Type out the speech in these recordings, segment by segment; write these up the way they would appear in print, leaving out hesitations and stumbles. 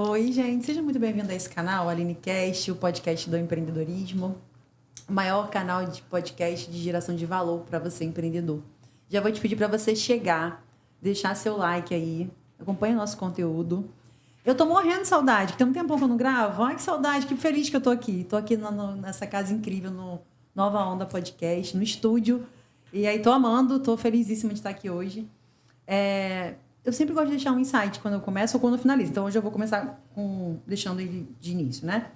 Oi, gente, seja muito bem-vindo a esse canal, AlineCast, o podcast do empreendedorismo, o maior canal de podcast de geração de valor para você, empreendedor. Já vou te pedir para você chegar, deixar seu like aí, acompanha o nosso conteúdo. Eu tô morrendo de saudade, que tem um tempão que eu não gravo. Ai, que saudade, que feliz que eu tô aqui. Tô aqui nessa casa incrível, no Nova Onda Podcast, no estúdio. E aí tô amando, tô felizíssima de estar aqui hoje. Eu sempre gosto de deixar um insight quando eu começo ou quando eu finalizo. Então, hoje eu vou começar deixando ele de início, né?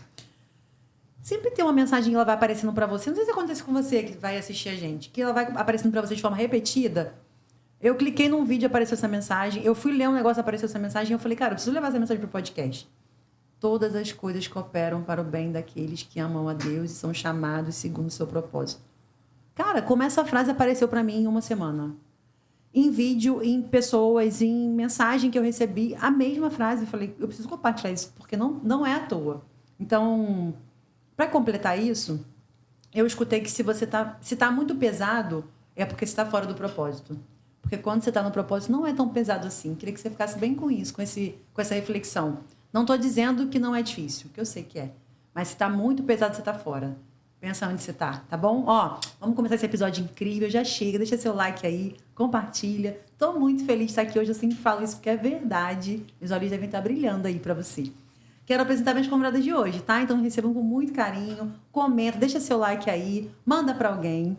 Sempre tem uma mensagem que ela vai aparecendo para você. Não sei se acontece com você que vai assistir a gente. Que ela vai aparecendo para você de forma repetida. Eu cliquei num vídeo e apareceu essa mensagem. Eu fui ler um negócio e apareceu essa mensagem. Eu falei, cara, eu preciso levar essa mensagem pro podcast. Todas as coisas cooperam para o bem daqueles que amam a Deus e são chamados segundo o seu propósito. Cara, como essa frase apareceu para mim em uma semana. Em vídeo, em pessoas, em mensagem que eu recebi, a mesma frase. Eu falei, eu preciso compartilhar isso, porque não é à toa. Então, para completar isso, eu escutei que se tá muito pesado, é porque você está fora do propósito. Porque quando você está no propósito, não é tão pesado assim. Queria que você ficasse bem com isso, com essa reflexão. Não estou dizendo que não é difícil, que eu sei que é. Mas se está muito pesado, você está fora. Pensa onde você tá bom? Ó, vamos começar esse episódio incrível. Já chega, deixa seu like aí, compartilha. Tô muito feliz de estar aqui hoje. Eu sempre falo isso porque é verdade. Meus olhos devem estar brilhando aí para você. Quero apresentar minhas convidadas de hoje, tá? Então recebam com muito carinho. Comenta, deixa seu like aí, manda para alguém.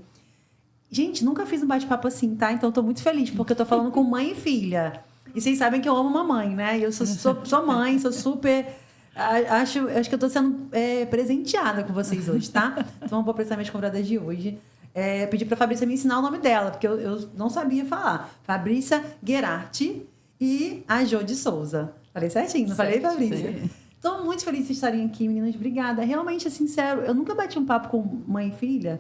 Gente, nunca fiz um bate-papo assim, tá? Então tô muito feliz porque eu tô falando com mãe e filha. E vocês sabem que eu amo mamãe, né? Eu sou mãe, sou super... Acho que eu tô sendo presenteada com vocês hoje, tá? Então, eu vou apresentar minhas convidadas de hoje. Pedir pra Fabrícia me ensinar o nome dela, porque eu não sabia falar. Fabrícia Guerarti e a Jô de Souza. Falei certinho, não falei, Fabrícia? Tô muito feliz de estarem aqui, meninas. Obrigada. Realmente, é sincero, eu nunca bati um papo com mãe e filha.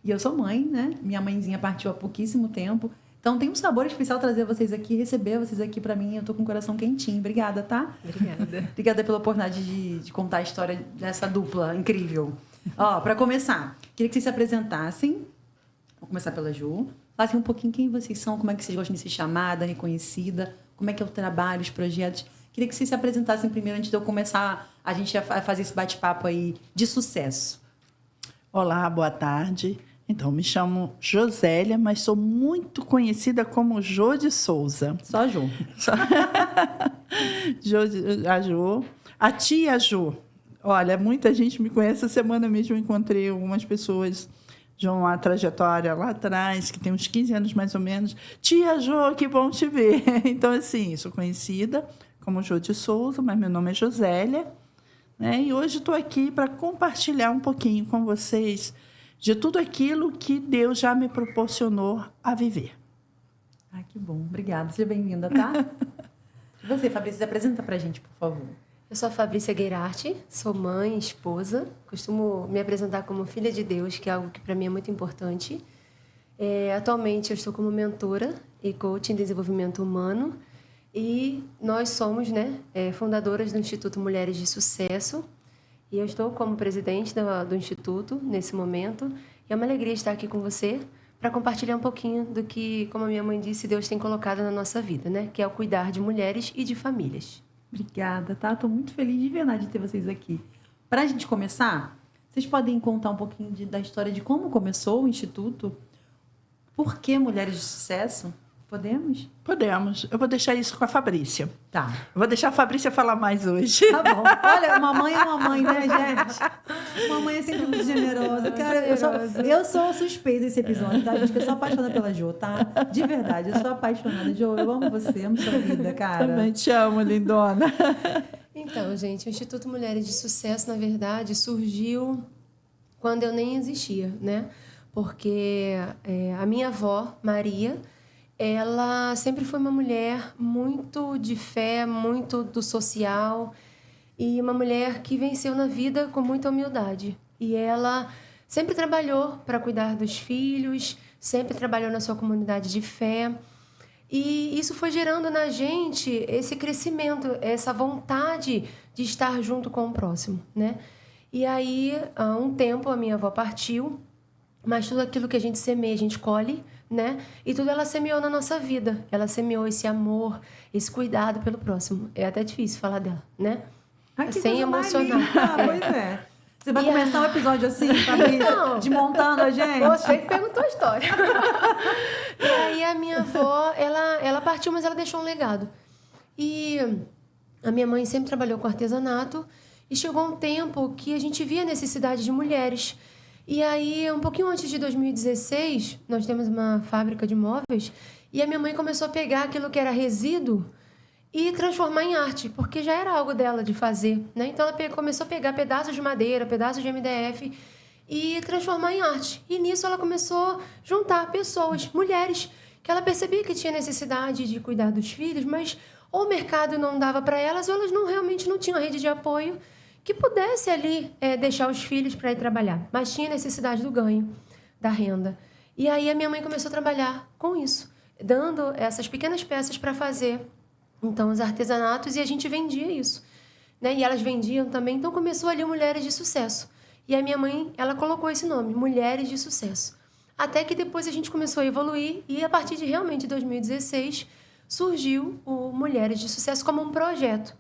E eu sou mãe, né? Minha mãezinha partiu há pouquíssimo tempo. Então, tem um sabor especial trazer vocês aqui, receber vocês aqui para mim. Eu tô com o coração quentinho. Obrigada, tá? Obrigada. Obrigada pela oportunidade de contar a história dessa dupla incrível. Ó, para começar, queria que vocês se apresentassem. Vou começar pela Ju. Falassem um pouquinho quem vocês são, como é que vocês gostam de ser chamada, reconhecida, como é que é o trabalho, os projetos. Queria que vocês se apresentassem primeiro, antes de eu começar a gente a fazer esse bate-papo aí de sucesso. Olá, boa tarde. Então, me chamo Josélia, mas sou muito conhecida como Jô de Souza. Só a Jô. A Jô. A tia Jô. Olha, muita gente me conhece. Essa semana mesmo eu encontrei algumas pessoas de uma trajetória lá atrás, que tem uns 15 anos mais ou menos. Tia Jô, que bom te ver. Então, assim, sou conhecida como Jô de Souza, mas meu nome é Josélia, né? E hoje estou aqui para compartilhar um pouquinho com vocês de tudo aquilo que Deus já me proporcionou a viver. Ai, que bom. Obrigada. Seja bem-vinda, tá? E você, Fabrícia, se apresenta pra gente, por favor. Eu sou a Fabrícia Guerarti, sou mãe, esposa. Costumo me apresentar como filha de Deus, que é algo que para mim é muito importante. Atualmente eu estou como mentora e coach em desenvolvimento humano. E nós somos, fundadoras do Instituto Mulheres de Sucesso. E eu estou como presidente do Instituto nesse momento. E é uma alegria estar aqui com você para compartilhar um pouquinho do que, como a minha mãe disse, Deus tem colocado na nossa vida, né? Que é o cuidar de mulheres e de famílias. Obrigada, tá? Estou muito feliz de verdade de ter vocês aqui. Para a gente começar, vocês podem contar um pouquinho da história de como começou o Instituto? Por que Mulheres de Sucesso? Podemos? Podemos. Eu vou deixar isso com a Fabrícia. Tá. Eu vou deixar a Fabrícia falar mais hoje. Tá bom. Olha, mamãe é mamãe, né, gente? Mamãe é sempre muito generosa. Cara, eu sou suspeita desse episódio, tá, gente? Eu sou apaixonada pela Jô, tá? De verdade, eu sou apaixonada. Jô, eu amo você, amo sua vida, cara. Também te amo, lindona. Então, gente, o Instituto Mulheres de Sucesso, na verdade, surgiu quando eu nem existia, né? Porque a minha avó, Maria, ela sempre foi uma mulher muito de fé, muito do social e uma mulher que venceu na vida com muita humildade. E ela sempre trabalhou para cuidar dos filhos, sempre trabalhou na sua comunidade de fé. E isso foi gerando na gente esse crescimento, essa vontade de estar junto com o próximo, né? E aí, há um tempo, a minha avó partiu, mas tudo aquilo que a gente semeia, a gente colhe, né? E tudo ela semeou na nossa vida. Ela semeou esse amor, esse cuidado pelo próximo. É até difícil falar dela, né? Ai, que sem coisa mais emocionar. linda. Pois é. Você vai E começar um episódio assim, Fabrício, Não. desmontando a gente? Você que perguntou a história. E aí a minha avó, ela partiu, mas ela deixou um legado. E a minha mãe sempre trabalhou com artesanato e chegou um tempo que a gente via a necessidade de mulheres. E aí, um pouquinho antes de 2016, nós temos uma fábrica de móveis e a minha mãe começou a pegar aquilo que era resíduo e transformar em arte, porque já era algo dela de fazer, né? Então ela começou a pegar pedaços de madeira, pedaços de MDF e transformar em arte. E nisso ela começou a juntar pessoas, mulheres, que ela percebia que tinha necessidade de cuidar dos filhos, mas ou o mercado não dava para elas, ou elas realmente não tinham rede de apoio que pudesse ali deixar os filhos para ir trabalhar, mas tinha necessidade do ganho, da renda. E aí a minha mãe começou a trabalhar com isso, dando essas pequenas peças para fazer então os artesanatos, e a gente vendia isso, né? E elas vendiam também, então começou ali Mulheres de Sucesso. E a minha mãe, ela colocou esse nome, Mulheres de Sucesso. Até que depois a gente começou a evoluir e a partir de realmente 2016 surgiu o Mulheres de Sucesso como um projeto,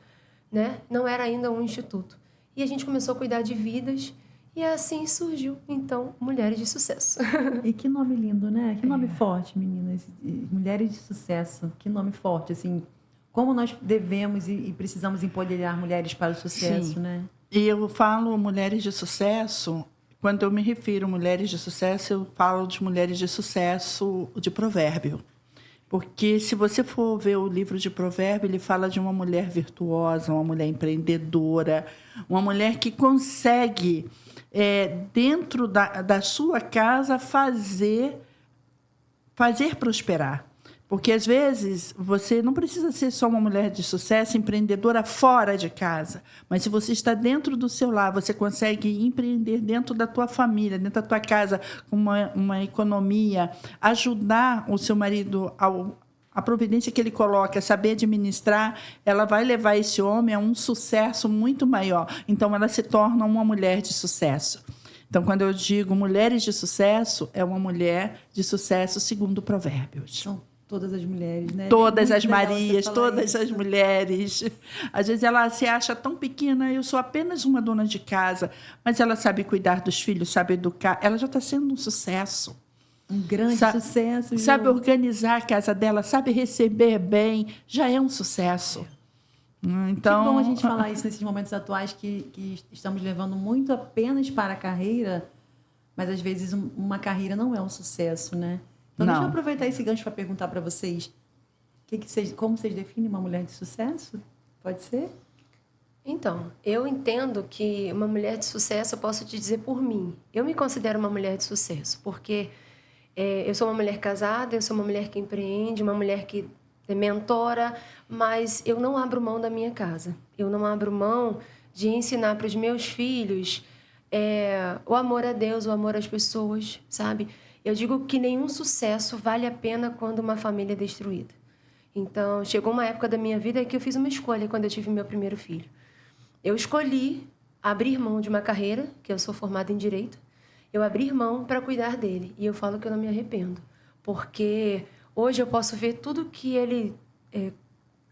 né? Não era ainda um instituto. E a gente começou a cuidar de vidas e assim surgiu, então, Mulheres de Sucesso. E que nome lindo, né? Que nome forte, meninas. Mulheres de Sucesso. Que nome forte, assim. Como nós devemos e precisamos empoderar mulheres para o sucesso, Sim. né? E eu falo mulheres de sucesso, quando eu me refiro a mulheres de sucesso, eu falo de mulheres de sucesso de provérbio. Porque se você for ver o livro de provérbio, ele fala de uma mulher virtuosa, uma mulher empreendedora, uma mulher que consegue, dentro da sua casa, fazer prosperar. Porque, às vezes, você não precisa ser só uma mulher de sucesso, empreendedora fora de casa. Mas, se você está dentro do seu lar, você consegue empreender dentro da tua família, dentro da tua casa, com uma economia, ajudar o seu marido a providência que ele coloca, saber administrar, ela vai levar esse homem a um sucesso muito maior. Então, ela se torna uma mulher de sucesso. Então, quando eu digo mulheres de sucesso, é uma mulher de sucesso segundo Provérbios. São todas as mulheres, né? Todas Muito as legal Marias, você falar todas isso. as mulheres. Às vezes ela se acha tão pequena, eu sou apenas uma dona de casa, mas ela sabe cuidar dos filhos, sabe educar. Ela já está sendo um sucesso. Um grande sucesso. Sabe Ju. organizar a casa dela, sabe receber bem, já é um sucesso. Então, Que bom a gente falar isso nesses momentos atuais que estamos levando muito apenas para a carreira, mas às vezes uma carreira não é um sucesso, né? Então deixa eu Não. aproveitar esse gancho para perguntar para vocês, como vocês definem uma mulher de sucesso? Pode ser? Então, eu entendo que uma mulher de sucesso, eu posso te dizer por mim, eu me considero uma mulher de sucesso, porque eu sou uma mulher casada, eu sou uma mulher que empreende, uma mulher que mentora, mas eu não abro mão da minha casa. Eu não abro mão de ensinar para os meus filhos o amor a Deus, o amor às pessoas, sabe? Eu digo que nenhum sucesso vale a pena quando uma família é destruída. Então, chegou uma época da minha vida que eu fiz uma escolha quando eu tive meu primeiro filho. Eu escolhi abrir mão de uma carreira, que eu sou formada em Direito, eu abrir mão para cuidar dele. E eu falo que eu não me arrependo, porque hoje eu posso ver tudo que ele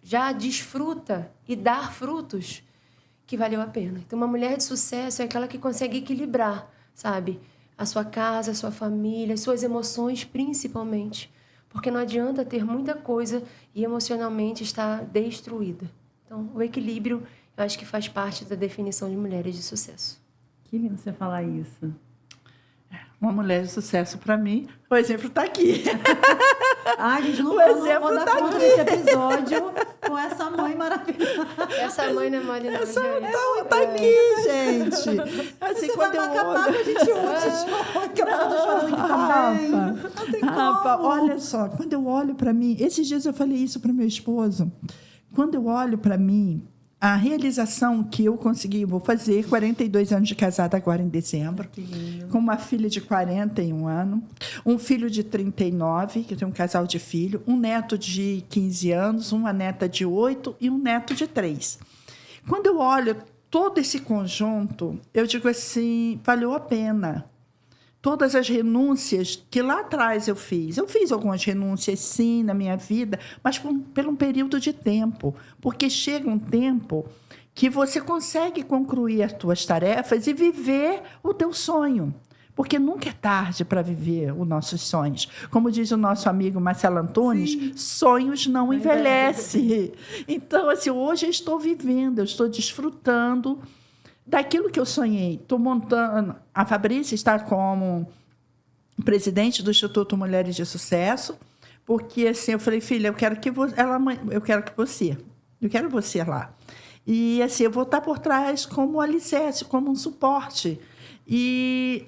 já desfruta e dar frutos que valeu a pena. Então, uma mulher de sucesso é aquela que consegue equilibrar, sabe? A sua casa, a sua família, as suas emoções, principalmente. Porque não adianta ter muita coisa e emocionalmente estar destruída. Então, o equilíbrio, eu acho que faz parte da definição de mulheres de sucesso. Que lindo você falar isso. uma mulher de sucesso para mim, o exemplo está aqui. Ai, gente, não O vou exemplo dar tá conta aqui. desse episódio com essa mãe maravilhosa. Essa mãe não é mole, não, Essa gente. não tá aqui, gente. Assim, Você quando vai eu acabar com a gente hoje, que eu tô chorando aqui também. Não tem Rafa, como. olha só, quando eu olho para mim, esses dias eu falei isso para meu esposo. Quando eu olho para mim, a realização que eu consegui, vou fazer 42 anos de casada agora em dezembro, Que lindo. com uma filha de 41 anos, um filho de 39, que eu tenho um casal de filho, um neto de 15 anos, uma neta de 8 e um neto de 3. Quando eu olho todo esse conjunto, eu digo assim, valeu a pena. Todas as renúncias que lá atrás eu fiz algumas renúncias, sim, na minha vida, mas por um período de tempo. Porque chega um tempo que você consegue concluir as tuas tarefas e viver o teu sonho. Porque nunca é tarde para viver os nossos sonhos. Como diz o nosso amigo Marcelo Antunes, sonhos não envelhecem. Então, assim, hoje eu estou vivendo, eu estou desfrutando daquilo que eu sonhei. Estou montando... A Fabrícia está como presidente do Instituto Mulheres de Sucesso, porque assim, eu falei, filha, eu quero você lá. E assim, eu vou estar por trás como alicerce, como um suporte. E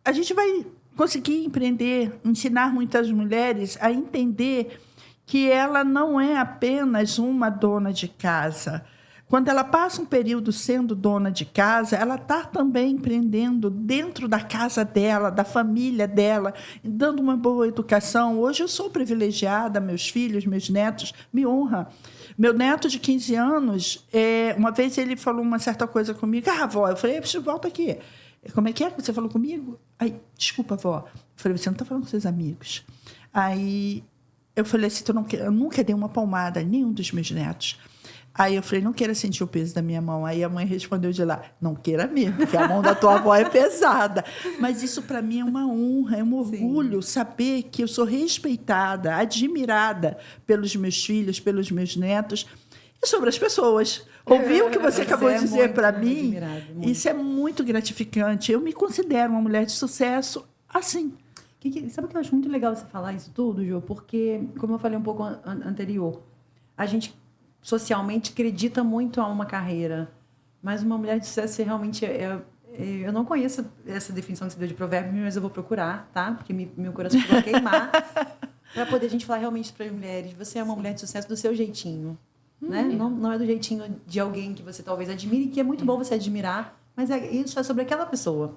a gente vai conseguir empreender, ensinar muitas mulheres a entender que ela não é apenas uma dona de casa. Quando ela passa um período sendo dona de casa, ela está também empreendendo dentro da casa dela, da família dela, dando uma boa educação. Hoje eu sou privilegiada, meus filhos, meus netos, me honram. Meu neto de 15 anos, uma vez ele falou uma certa coisa comigo. Vó, eu falei, volta aqui. Como é que você falou comigo? Aí, desculpa, vó. Eu falei, você não está falando com seus amigos. Aí eu falei assim, eu nunca dei uma palmada a nenhum dos meus netos. Aí eu falei, não queira sentir o peso da minha mão. Aí a mãe respondeu de lá, não queira mesmo, porque a mão da tua avó é pesada. Mas isso para mim é uma honra, é um orgulho saber que eu sou respeitada, admirada pelos meus filhos, pelos meus netos e sobre as pessoas. Ouvir o que você acabou de dizer para mim, isso é muito gratificante. Eu me considero uma mulher de sucesso assim. Sabe o que eu acho muito legal você falar isso tudo, Jô? Porque, como eu falei um pouco anterior, a gente socialmente acredita muito a uma carreira, mas uma mulher de sucesso realmente eu não conheço essa definição que você deu de provérbio, mas eu vou procurar, tá? Porque meu coração vai queimar para poder a gente falar realmente para as mulheres. Você é uma mulher de sucesso do seu jeitinho, né? Não é do jeitinho de alguém que você talvez admire, que é muito bom você admirar, mas isso é sobre aquela pessoa.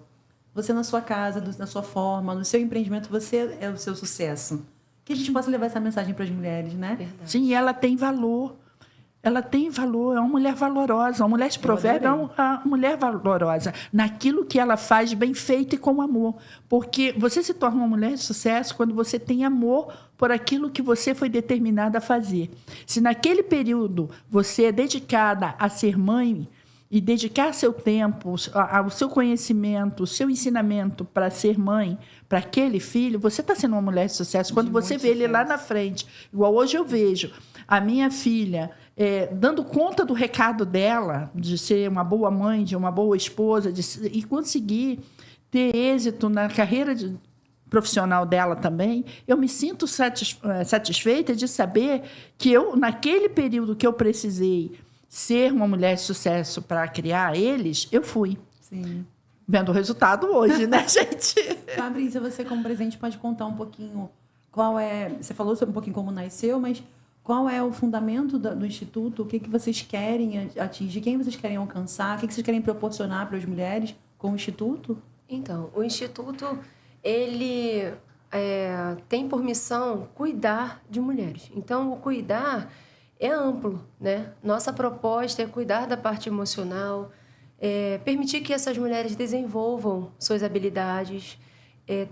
Você na sua casa, na sua forma, no seu empreendimento, você é o seu sucesso. Que a gente possa levar essa mensagem para as mulheres, né? Verdade. Sim, ela tem valor. Ela tem valor, é uma mulher valorosa. Uma mulher de provérbio é uma mulher valorosa naquilo que ela faz bem feito e com amor. Porque você se torna uma mulher de sucesso quando você tem amor por aquilo que você foi determinada a fazer. Se naquele período você é dedicada a ser mãe e dedicar seu tempo, o seu conhecimento, o seu ensinamento para ser mãe, para aquele filho, você está sendo uma mulher de sucesso. Quando você vê ele lá na frente, igual hoje eu vejo a minha filha dando conta do recado dela, de ser uma boa mãe, de uma boa esposa, e conseguir ter êxito na carreira profissional dela também, eu me sinto satisfeita de saber que eu, naquele período que eu precisei ser uma mulher de sucesso para criar eles, eu fui. Sim. Vendo o resultado hoje, né, gente? Fabrícia, você como presidente pode contar um pouquinho você falou sobre um pouquinho como nasceu, mas qual é o fundamento do Instituto? O que vocês querem atingir? Quem vocês querem alcançar? O que vocês querem proporcionar para as mulheres com o Instituto? Então, o Instituto, ele tem por missão cuidar de mulheres. Então, o cuidar é amplo, né? Nossa proposta é cuidar da parte emocional, permitir que essas mulheres desenvolvam suas habilidades,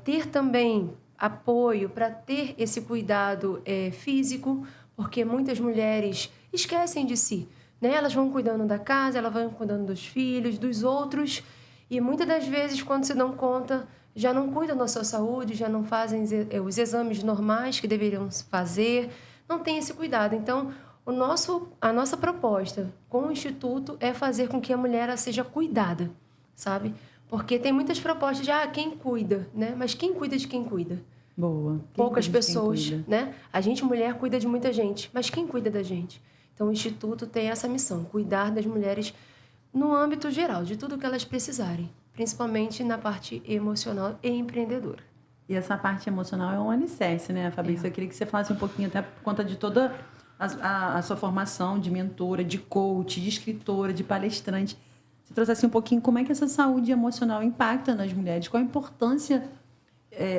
ter também apoio para ter esse cuidado físico, porque muitas mulheres esquecem de si, né? Elas vão cuidando da casa, elas vão cuidando dos filhos, dos outros, e muitas das vezes, quando se dão conta, já não cuidam da sua saúde, já não fazem os exames normais que deveriam fazer, não tem esse cuidado. Então, a nossa proposta com o Instituto é fazer com que a mulher seja cuidada, sabe? Porque tem muitas propostas de quem cuida, né? Mas quem cuida de quem cuida? Boa. Poucas pessoas, né? A gente, mulher, cuida de muita gente, mas quem cuida da gente? Então, o Instituto tem essa missão, cuidar das mulheres no âmbito geral, de tudo que elas precisarem, principalmente na parte emocional e empreendedora. E essa parte emocional é um alicerce, né, Fabrícia? Eu queria que você falasse um pouquinho, até por conta de toda a sua formação de mentora, de coach, de escritora, de palestrante. Você trouxesse um pouquinho como é que essa saúde emocional impacta nas mulheres, qual a importância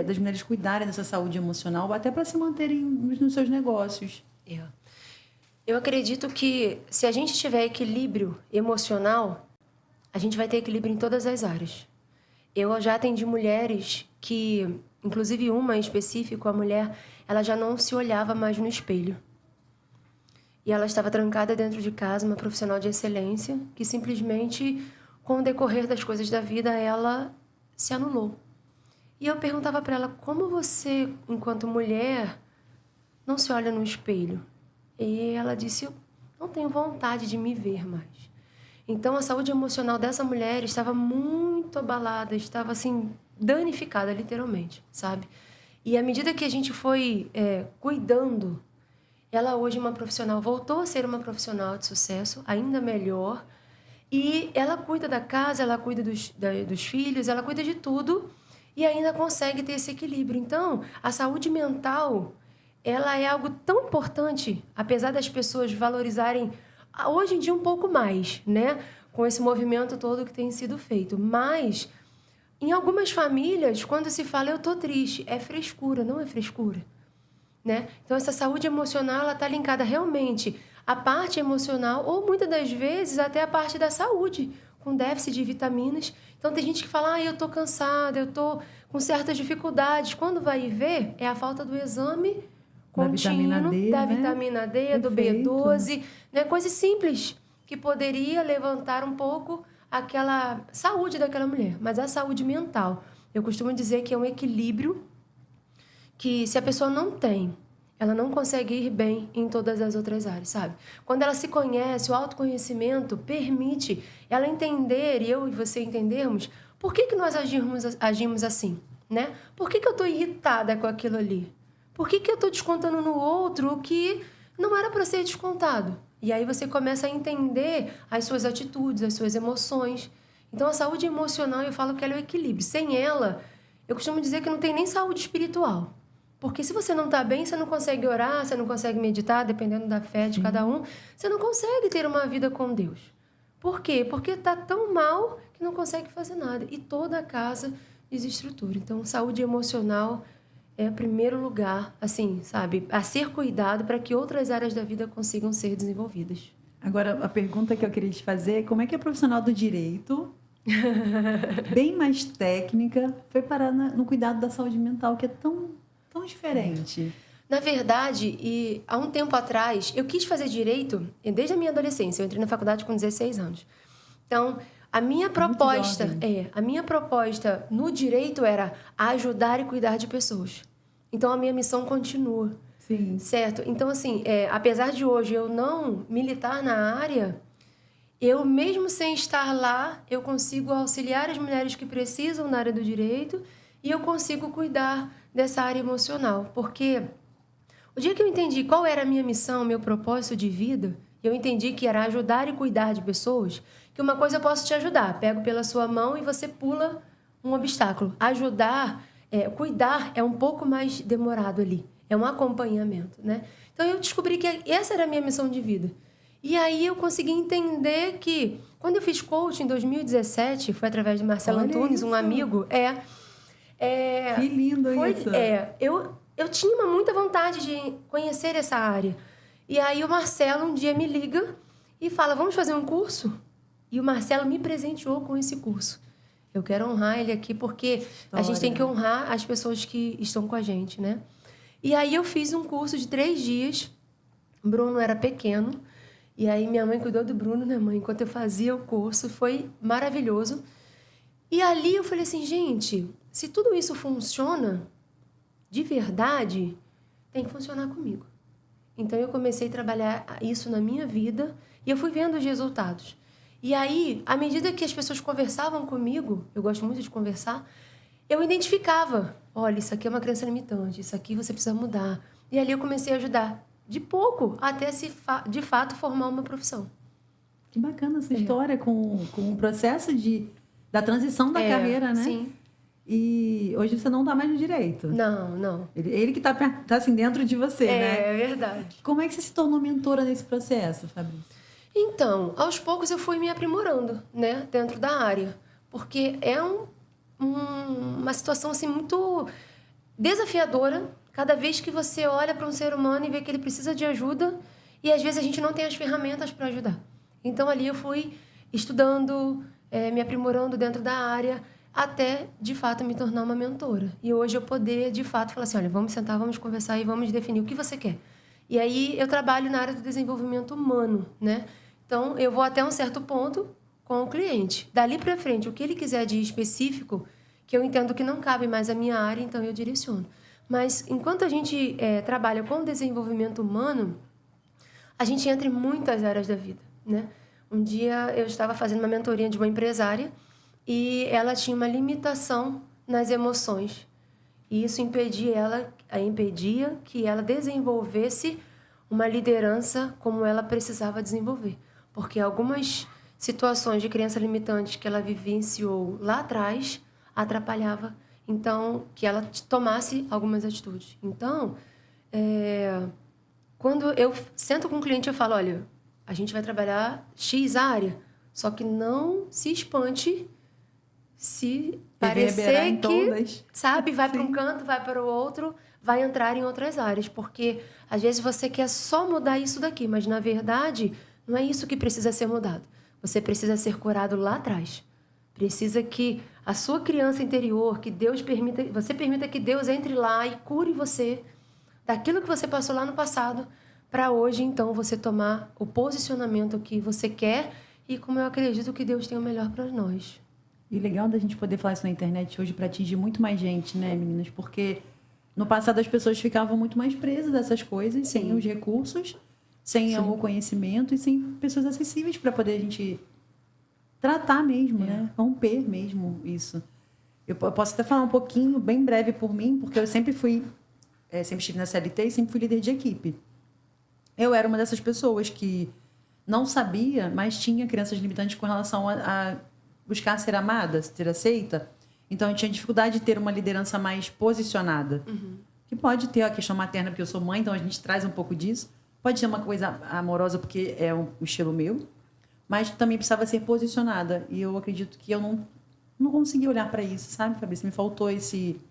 das mulheres cuidarem dessa saúde emocional, até para se manterem nos seus negócios. Eu acredito que se a gente tiver equilíbrio emocional, a gente vai ter equilíbrio em todas as áreas. Eu já atendi mulheres que, inclusive uma em específico, a mulher, ela já não se olhava mais no espelho. E ela estava trancada dentro de casa, uma profissional de excelência, que simplesmente, com o decorrer das coisas da vida, ela se anulou. E eu perguntava para ela, como você, enquanto mulher, não se olha no espelho? E ela disse, eu não tenho vontade de me ver mais. Então, a saúde emocional dessa mulher estava muito abalada, estava, assim, danificada, literalmente, sabe? E à medida que a gente foi cuidando, ela hoje é uma profissional, voltou a ser uma profissional de sucesso, ainda melhor, e ela cuida da casa, ela cuida dos filhos, ela cuida de tudo e ainda consegue ter esse equilíbrio. Então, a saúde mental, ela é algo tão importante, apesar das pessoas valorizarem hoje em dia um pouco mais, né? Com esse movimento todo que tem sido feito. Mas, em algumas famílias, quando se fala eu tô triste, é frescura, não é frescura, né? Então, essa saúde emocional, ela tá linkada realmente à parte emocional ou, muitas das vezes, até a parte da saúde, com déficit de vitaminas. Então, tem gente que fala, eu tô cansada, eu tô com certas dificuldades. Quando vai ver, é a falta do exame contínuo, da vitamina D, do B12, né? Coisas simples que poderia levantar um pouco aquela saúde daquela mulher. Mas a saúde mental, eu costumo dizer que é um equilíbrio que, se a pessoa não tem, ela não consegue ir bem em todas as outras áreas, sabe? Quando ela se conhece, o autoconhecimento permite ela entender, e eu e você entendermos, por que nós agimos assim, né? Por que eu estou irritada com aquilo ali? Por que eu estou descontando no outro o que não era para ser descontado? E aí você começa a entender as suas atitudes, as suas emoções. Então, a saúde emocional, eu falo que ela é o equilíbrio. Sem ela, eu costumo dizer que não tem nem saúde espiritual. Porque se você não está bem, você não consegue orar, você não consegue meditar, dependendo da fé de cada um, você não consegue ter uma vida com Deus. Por quê? Porque está tão mal que não consegue fazer nada. E toda a casa desestrutura. Então, saúde emocional é o primeiro lugar, assim, sabe, a ser cuidado para que outras áreas da vida consigam ser desenvolvidas. Agora, a pergunta que eu queria te fazer é como é que a profissional do direito, bem mais técnica, foi parar no cuidado da saúde mental, que é tão diferente? Na verdade, e há um tempo atrás, eu quis fazer direito desde a minha adolescência. Eu entrei na faculdade com 16 anos. Então, a minha proposta no direito era ajudar e cuidar de pessoas. Então, a minha missão continua. Sim. Certo? Então, assim, apesar de hoje eu não militar na área, eu, mesmo sem estar lá, eu consigo auxiliar as mulheres que precisam na área do direito e eu consigo cuidar dessa área emocional. Porque o dia que eu entendi qual era a minha missão, meu propósito de vida, eu entendi que era ajudar e cuidar de pessoas, que uma coisa eu posso te ajudar, pego pela sua mão e você pula um obstáculo. Ajudar, cuidar é um pouco mais demorado ali, é um acompanhamento, né? Então eu descobri que essa era a minha missão de vida. E aí eu consegui entender que, quando eu fiz coaching em 2017, foi através de Marcelo Antunes, um amigo, que lindo isso! Eu tinha muita vontade de conhecer essa área. E aí o Marcelo um dia me liga e fala, vamos fazer um curso? E o Marcelo me presenteou com esse curso. Eu quero honrar ele aqui porque a gente tem que honrar as pessoas que estão com a gente, né? E aí eu fiz um curso de 3 dias. O Bruno era pequeno. E aí minha mãe cuidou do Bruno, né, mãe? Enquanto eu fazia o curso, foi maravilhoso. E ali eu falei assim, gente, se tudo isso funciona de verdade, tem que funcionar comigo. Então, eu comecei a trabalhar isso na minha vida e eu fui vendo os resultados. E aí, à medida que as pessoas conversavam comigo, eu gosto muito de conversar, eu identificava, olha, isso aqui é uma crença limitante, isso aqui você precisa mudar. E ali eu comecei a ajudar, de pouco, até de fato formar uma profissão. Que bacana essa história com o processo da transição da carreira, né? Sim. E hoje você não está mais no direito. Não. Ele que está assim dentro de você, né? É verdade. Como é que você se tornou mentora nesse processo, Fabrício? Então, aos poucos eu fui me aprimorando, né? Dentro da área. Porque é uma situação assim, muito desafiadora. Cada vez que você olha para um ser humano e vê que ele precisa de ajuda e às vezes a gente não tem as ferramentas para ajudar. Então, ali eu fui estudando, me aprimorando dentro da área, até, de fato, me tornar uma mentora. E hoje eu poder, de fato, falar assim, olha, vamos sentar, vamos conversar e vamos definir o que você quer. E aí eu trabalho na área do desenvolvimento humano, né? Então, eu vou até um certo ponto com o cliente. Dali para frente, o que ele quiser de específico, que eu entendo que não cabe mais à minha área, então eu direciono. Mas, enquanto a gente trabalha com desenvolvimento humano, a gente entra em muitas áreas da vida, né? Um dia eu estava fazendo uma mentoria de uma empresária e ela tinha uma limitação nas emoções. E isso impedia que ela desenvolvesse uma liderança como ela precisava desenvolver. Porque algumas situações de crença limitante que ela vivenciou lá atrás atrapalhava, então, que ela tomasse algumas atitudes. Então, quando eu sento com o cliente, eu falo, olha, a gente vai trabalhar X área, só que não se espante se parecer que, sabe, vai para um canto, vai para o outro, vai entrar em outras áreas. Porque, às vezes, você quer só mudar isso daqui, mas, na verdade, não é isso que precisa ser mudado. Você precisa ser curado lá atrás. Precisa que a sua criança interior, que Deus permita, você permita que Deus entre lá e cure você daquilo que você passou lá no passado, para hoje, então, você tomar o posicionamento que você quer e como eu acredito que Deus tem o melhor para nós. E legal da gente poder falar isso na internet hoje para atingir muito mais gente, né, meninas? Porque no passado as pessoas ficavam muito mais presas dessas coisas, sem os recursos, sem o conhecimento e sem pessoas acessíveis para poder a gente tratar mesmo, né? Romper mesmo isso. Eu posso até falar um pouquinho, bem breve por mim, porque eu sempre sempre estive na CLT e sempre fui líder de equipe. Eu era uma dessas pessoas que não sabia, mas tinha crenças limitantes com relação a buscar ser amada, ser aceita. Então, eu tinha dificuldade de ter uma liderança mais posicionada. Que pode ter a questão materna, porque eu sou mãe, então a gente traz um pouco disso. Pode ser uma coisa amorosa, porque é um estilo meu. Mas também precisava ser posicionada. E eu acredito que eu não consegui olhar para isso, sabe, Fabrício? Me faltou esse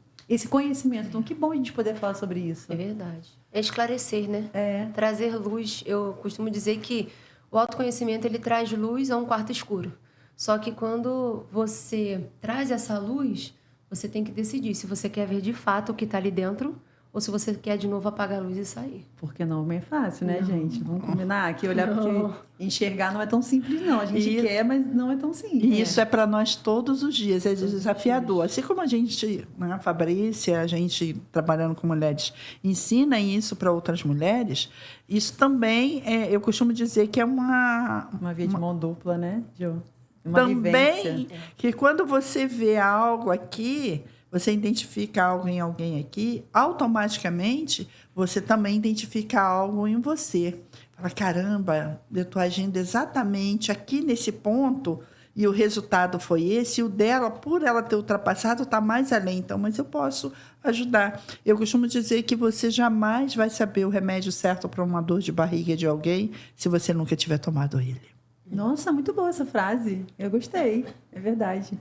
conhecimento. Então, que bom a gente poder falar sobre isso. É verdade. É esclarecer, né? Trazer luz. Eu costumo dizer que o autoconhecimento, ele traz luz a um quarto escuro. Só que quando você traz essa luz, você tem que decidir se você quer ver de fato o que está ali dentro ou se você quer de novo apagar a luz e sair. Porque não é fácil, né, gente? Vamos combinar que olhar porque enxergar não é tão simples, não. A gente quer, mas não é tão simples. E isso é para nós todos os dias, é desafiador. Assim como a gente, né, a Fabrícia, a gente trabalhando com mulheres, ensina isso para outras mulheres, isso também, eu costumo dizer que é uma via de mão dupla, né, Jo? Também que quando você vê algo aqui, você identifica algo em alguém aqui, automaticamente você também identifica algo em você. Fala, caramba, eu estou agindo exatamente aqui nesse ponto e o resultado foi esse, e o dela, por ela ter ultrapassado, está mais além. Então, mas eu posso ajudar. Eu costumo dizer que você jamais vai saber o remédio certo para uma dor de barriga de alguém se você nunca tiver tomado ele. Nossa, muito boa essa frase. Eu gostei. É verdade.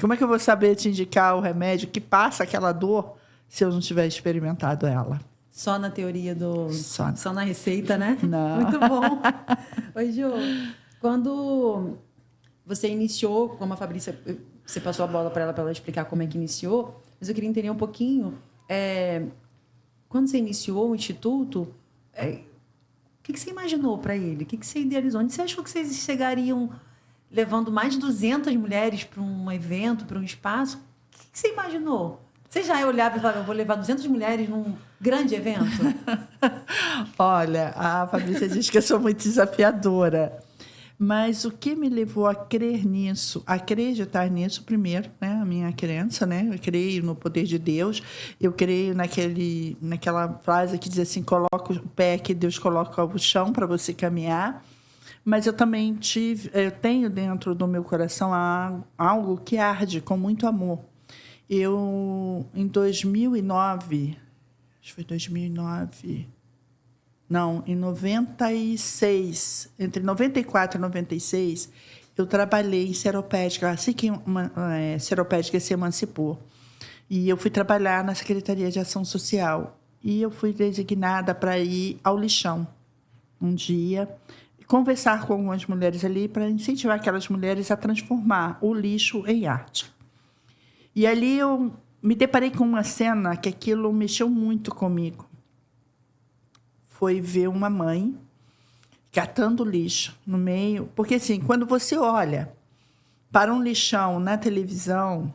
Como é que eu vou saber te indicar o remédio que passa aquela dor se eu não tiver experimentado ela? Só na teoria do... Só na receita, né? Não. Muito bom. Oi, Jo. Quando você iniciou, como a Fabrícia, você passou a bola para ela explicar como é que iniciou, mas eu queria entender um pouquinho. Quando você iniciou o Instituto... O que você imaginou para ele? O que você idealizou? Onde você achou que vocês chegariam levando mais de 200 mulheres para um evento, para um espaço? O que você imaginou? Você já olhava e falava, eu vou levar 200 mulheres num grande evento? Olha, a Fabrícia diz que eu sou muito desafiadora. Mas o que me levou a crer nisso, a acreditar nisso, primeiro, né, a minha crença, né? Eu creio no poder de Deus, eu creio naquela frase que diz assim, coloca o pé que Deus coloca o chão para você caminhar. Mas eu também eu tenho dentro do meu coração algo que arde com muito amor. Eu, em 2009, acho que foi 2009... Não, em 96, entre 94 e 96, eu trabalhei em Seropédica, assim que Seropédica se emancipou. E eu fui trabalhar na Secretaria de Ação Social. E eu fui designada para ir ao lixão um dia, conversar com algumas mulheres ali para incentivar aquelas mulheres a transformar o lixo em arte. E ali eu me deparei com uma cena que aquilo mexeu muito comigo. foi ver uma mãe catando lixo no meio. Porque, assim, quando você olha para um lixão na televisão,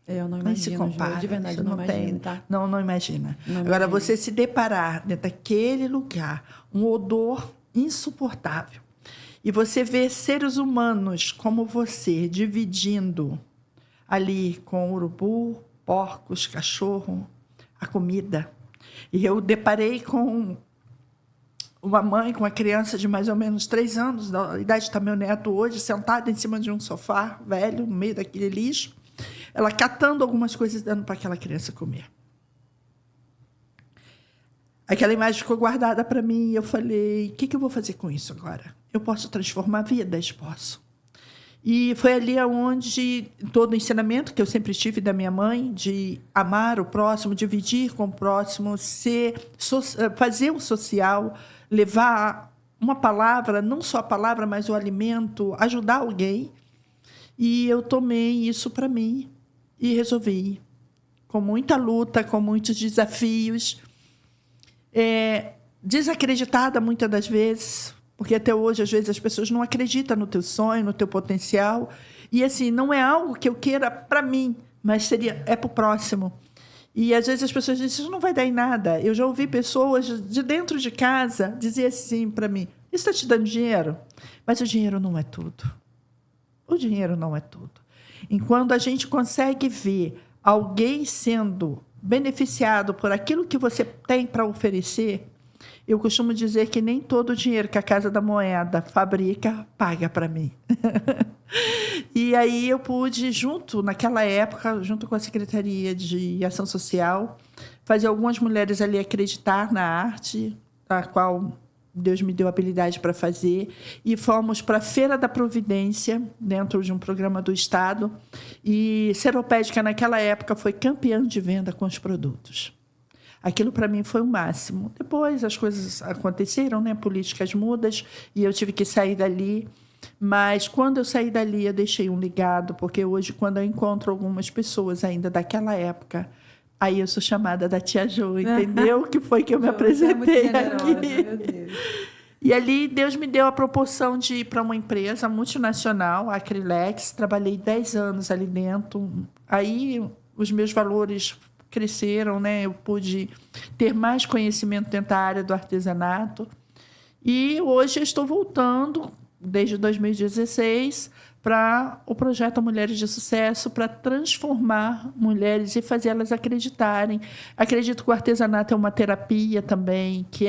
Eu não nem se imagino, compara. Ju, de verdade, Você não imagino, tá? Não imagina. Não Agora, imagino. você se deparar dentro daquele lugar, um odor insuportável, e você vê seres humanos como você dividindo ali com urubu, porcos, cachorro, a comida. E eu deparei com uma mãe com uma criança de mais ou menos 3 anos, da idade está meu neto hoje, sentada em cima de um sofá velho, no meio daquele lixo, ela catando algumas coisas e dando para aquela criança comer. Aquela imagem ficou guardada para mim e eu falei, o que eu vou fazer com isso agora? Eu posso transformar vidas? Posso. E foi ali onde todo o ensinamento que eu sempre tive da minha mãe, de amar o próximo, dividir com o próximo, fazer o social, levar uma palavra, não só a palavra, mas o alimento, ajudar alguém. E eu tomei isso para mim e resolvi, com muita luta, com muitos desafios, desacreditada muitas das vezes, porque até hoje, às vezes, as pessoas não acreditam no teu sonho, no teu potencial. E, assim, não é algo que eu queira para mim, mas é para o próximo. E, às vezes, as pessoas dizem, isso não vai dar em nada. Eu já ouvi pessoas de dentro de casa dizer assim para mim, isso está te dando dinheiro? Mas o dinheiro não é tudo. O dinheiro não é tudo. Enquanto a gente consegue ver alguém sendo beneficiado por aquilo que você tem para oferecer, eu costumo dizer que nem todo o dinheiro que a Casa da Moeda fabrica paga para mim. E aí eu pude, naquela época, junto com a Secretaria de Ação Social, fazer algumas mulheres ali acreditar na arte, a qual Deus me deu habilidade para fazer, e fomos para a Feira da Providência, dentro de um programa do Estado, e Seropédica, naquela época, foi campeã de venda com os produtos. Aquilo, para mim, foi o máximo. Depois, as coisas aconteceram, né? Políticas mudas, e eu tive que sair dali. Mas, quando eu saí dali, eu deixei um legado, porque hoje, quando eu encontro algumas pessoas ainda daquela época, aí eu sou chamada da Tia Jo, entendeu? Que foi que eu me apresentei aqui. Meu Deus. E ali, Deus me deu a proporção de ir para uma empresa multinacional, a Acrylex. Trabalhei 10 anos ali dentro. Aí, os meus valores cresceram, né? Eu pude ter mais conhecimento dentro da área do artesanato. E hoje eu estou voltando, desde 2016, para o projeto Mulheres de Sucesso, para transformar mulheres e fazê-las acreditarem. Acredito que o artesanato é uma terapia também, que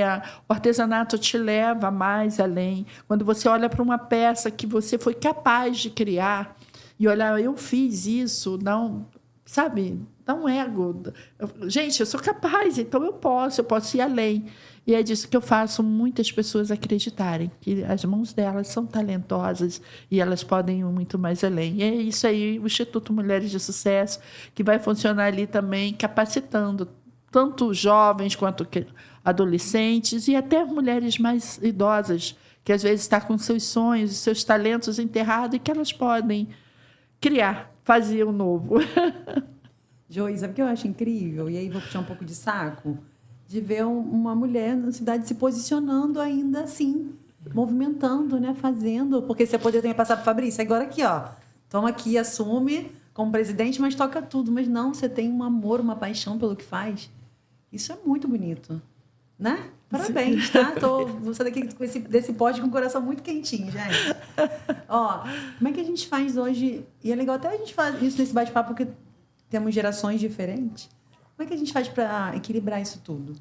o artesanato te leva mais além. Quando você olha para uma peça que você foi capaz de criar e olhar, eu fiz isso, não, sabe? Dá um ego. Gente, eu sou capaz, então eu posso ir além. E é disso que eu faço muitas pessoas acreditarem, que as mãos delas são talentosas e elas podem ir muito mais além. E é isso aí, o Instituto Mulheres de Sucesso, que vai funcionar ali também, capacitando tanto jovens quanto adolescentes e até mulheres mais idosas, que às vezes estão com seus sonhos e seus talentos enterrados e que elas podem criar, fazer o novo. Joí, sabe o que eu acho incrível? E aí vou puxar um pouco de saco? De ver uma mulher na cidade se posicionando ainda assim, movimentando, né? Fazendo. Porque você poderia passar para Fabrício, agora aqui, ó. Toma aqui, assume como presidente, mas toca tudo. Mas não, você tem um amor, uma paixão pelo que faz. Isso é muito bonito, né? Parabéns, tá? Vou sair daqui desse pódio com o coração muito quentinho, gente. Ó, como é que a gente faz hoje? E é legal até a gente fazer isso nesse bate-papo, porque temos gerações diferentes. Como é que a gente faz para equilibrar isso tudo?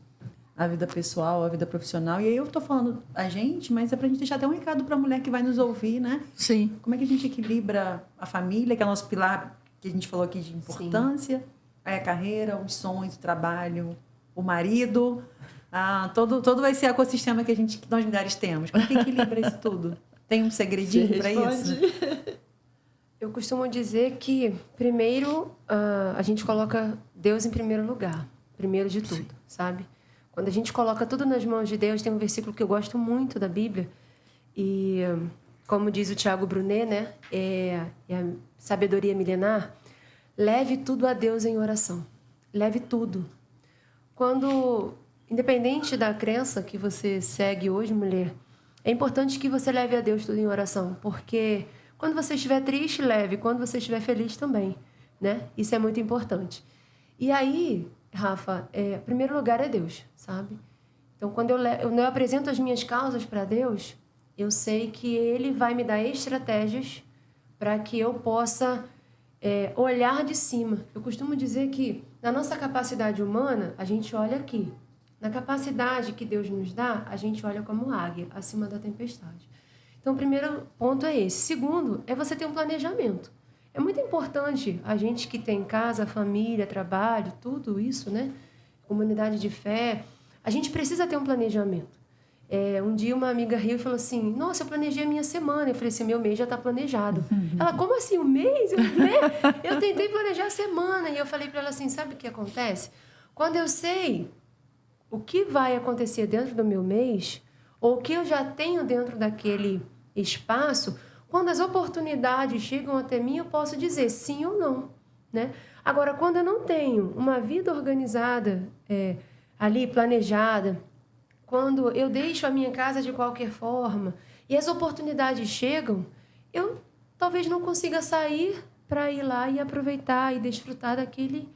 A vida pessoal, a vida profissional. E aí eu estou falando a gente, mas é para a gente deixar até um recado para a mulher que vai nos ouvir, né? Sim. Como é que a gente equilibra a família, que é o nosso pilar, que a gente falou aqui de importância, aí a carreira, os sonhos, o trabalho, o marido, todo esse ecossistema que nós mulheres temos. Como é que equilibra isso tudo? Tem um segredinho para isso? Eu costumo dizer que, primeiro, a gente coloca Deus em primeiro lugar, primeiro de tudo, sabe? Quando a gente coloca tudo nas mãos de Deus, tem um versículo que eu gosto muito da Bíblia, e, como diz o Tiago Brunet, né? É a sabedoria milenar, leve tudo a Deus em oração. Leve tudo. Quando independente da crença que você segue hoje, mulher, é importante que você leve a Deus tudo em oração, porque quando você estiver triste, leve. Quando você estiver feliz, também, né? Isso é muito importante. E aí, Rafa, primeiro lugar é Deus, sabe? Então, quando eu apresento as minhas causas para Deus, eu sei que Ele vai me dar estratégias para que eu possa olhar de cima. Eu costumo dizer que, na nossa capacidade humana, a gente olha aqui. Na capacidade que Deus nos dá, a gente olha como águia, acima da tempestade. Então, o primeiro ponto é esse. Segundo, é você ter um planejamento. É muito importante a gente que tem casa, família, trabalho, tudo isso, né? Comunidade de fé. A gente precisa ter um planejamento. Um dia uma amiga riu e falou assim, nossa, eu planejei a minha semana. Eu falei assim, meu mês já está planejado. Ela, como assim, o mês? Eu tentei planejar a semana. E eu falei para ela assim, sabe o que acontece? Quando eu sei o que vai acontecer dentro do meu mês, ou o que eu já tenho dentro daquele espaço, quando as oportunidades chegam até mim, eu posso dizer sim ou não, né? Agora, quando eu não tenho uma vida organizada, ali planejada, quando eu deixo a minha casa de qualquer forma e as oportunidades chegam, eu talvez não consiga sair para ir lá e aproveitar e desfrutar daquele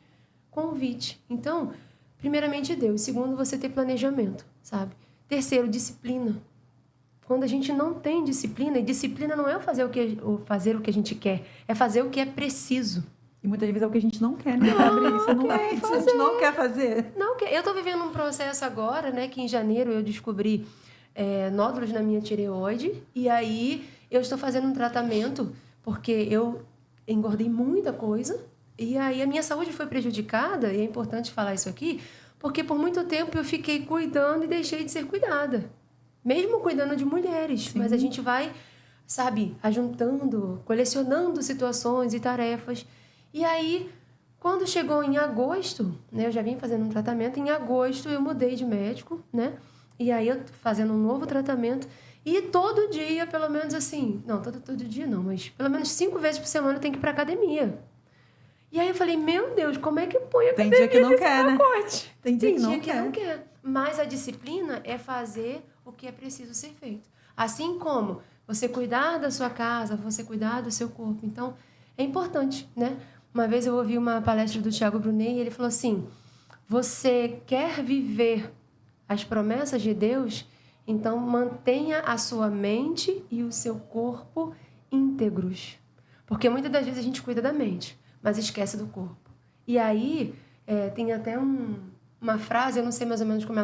convite. Então, primeiramente Deus. Segundo, você ter planejamento, sabe? Terceiro, disciplina. Quando a gente não tem disciplina, e disciplina não é fazer o que a gente quer, é fazer o que é preciso. E muitas vezes é o que a gente não quer, né, Fabrícia? Não é isso, a gente não quer fazer. Não quer. Eu estou vivendo um processo agora, né, que em janeiro eu descobri nódulos na minha tireoide, e aí eu estou fazendo um tratamento, porque eu engordei muita coisa, e aí a minha saúde foi prejudicada, e é importante falar isso aqui, porque por muito tempo eu fiquei cuidando e deixei de ser cuidada. Mesmo cuidando de mulheres. Sim. Mas a gente vai, sabe, ajuntando, colecionando situações e tarefas. E aí, quando chegou em agosto, né, eu já vim fazendo um tratamento, em agosto eu mudei de médico, né? E aí eu fazendo um novo tratamento. E todo dia, pelo menos assim, não, todo dia não, mas pelo menos 5 vezes por semana eu tenho que ir pra academia. E aí eu falei, meu Deus, como é que põe a academia? Tem dia que não quer, pacote? Né? Tem dia que não quer. Mas a disciplina é fazer o que é preciso ser feito. Assim como você cuidar da sua casa, você cuidar do seu corpo. Então, é importante, né? Uma vez eu ouvi uma palestra do Thiago Brunet e ele falou assim, você quer viver as promessas de Deus? Então, mantenha a sua mente e o seu corpo íntegros. Porque muitas das vezes a gente cuida da mente, mas esquece do corpo. E aí, tem até uma frase, eu não sei mais ou menos como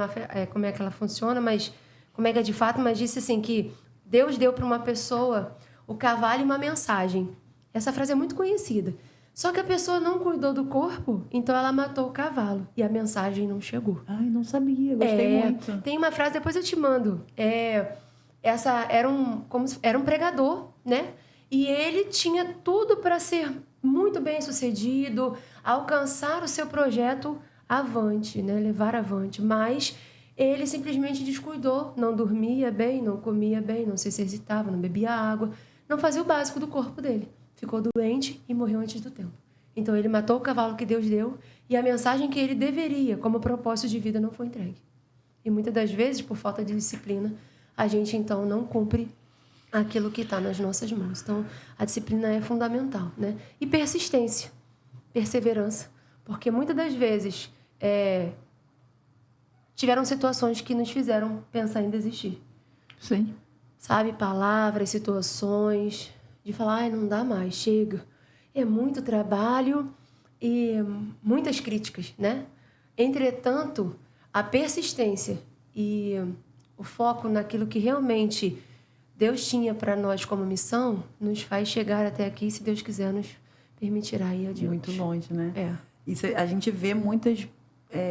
é que ela funciona, mas como é que é de fato, mas disse assim que Deus deu para uma pessoa o cavalo e uma mensagem. Essa frase é muito conhecida. Só que a pessoa não cuidou do corpo, então ela matou o cavalo e a mensagem não chegou. Ai, não sabia, gostei muito. Tem uma frase, depois eu te mando. Era um pregador, né? E ele tinha tudo para ser muito bem sucedido, alcançar o seu projeto avante, né? Levar avante, mas ele simplesmente descuidou, não dormia bem, não comia bem, não se exercitava, não bebia água, não fazia o básico do corpo dele. Ficou doente e morreu antes do tempo. Então ele matou o cavalo que Deus deu e a mensagem que ele deveria, como propósito de vida, não foi entregue. E muitas das vezes, por falta de disciplina, a gente então não cumpre aquilo que está nas nossas mãos. Então, a disciplina é fundamental, né? E persistência, perseverança, porque muitas das vezes tiveram situações que nos fizeram pensar em desistir. Sim. Sabe? Palavras, situações, de falar, ai, não dá mais, chega. É muito trabalho e muitas críticas, né? Entretanto, a persistência e o foco naquilo que realmente Deus tinha para nós como missão nos faz chegar até aqui, se Deus quiser, nos permitirá ir adiante. Muito longe, né? Isso, a gente vê muitas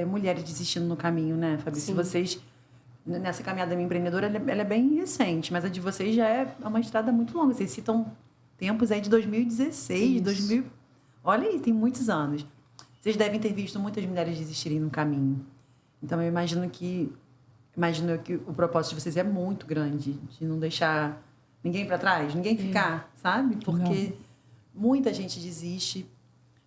mulheres desistindo no caminho, né, Fabi? Se vocês, nessa caminhada empreendedora, ela é bem recente, mas a de vocês já é uma estrada muito longa. Vocês citam tempos aí de 2016, 2000... Olha aí, tem muitos anos. Vocês devem ter visto muitas mulheres desistirem no caminho. Então, eu imagino que o propósito de vocês é muito grande, de não deixar ninguém para trás, ninguém ficar, sabe? Porque muita gente desiste,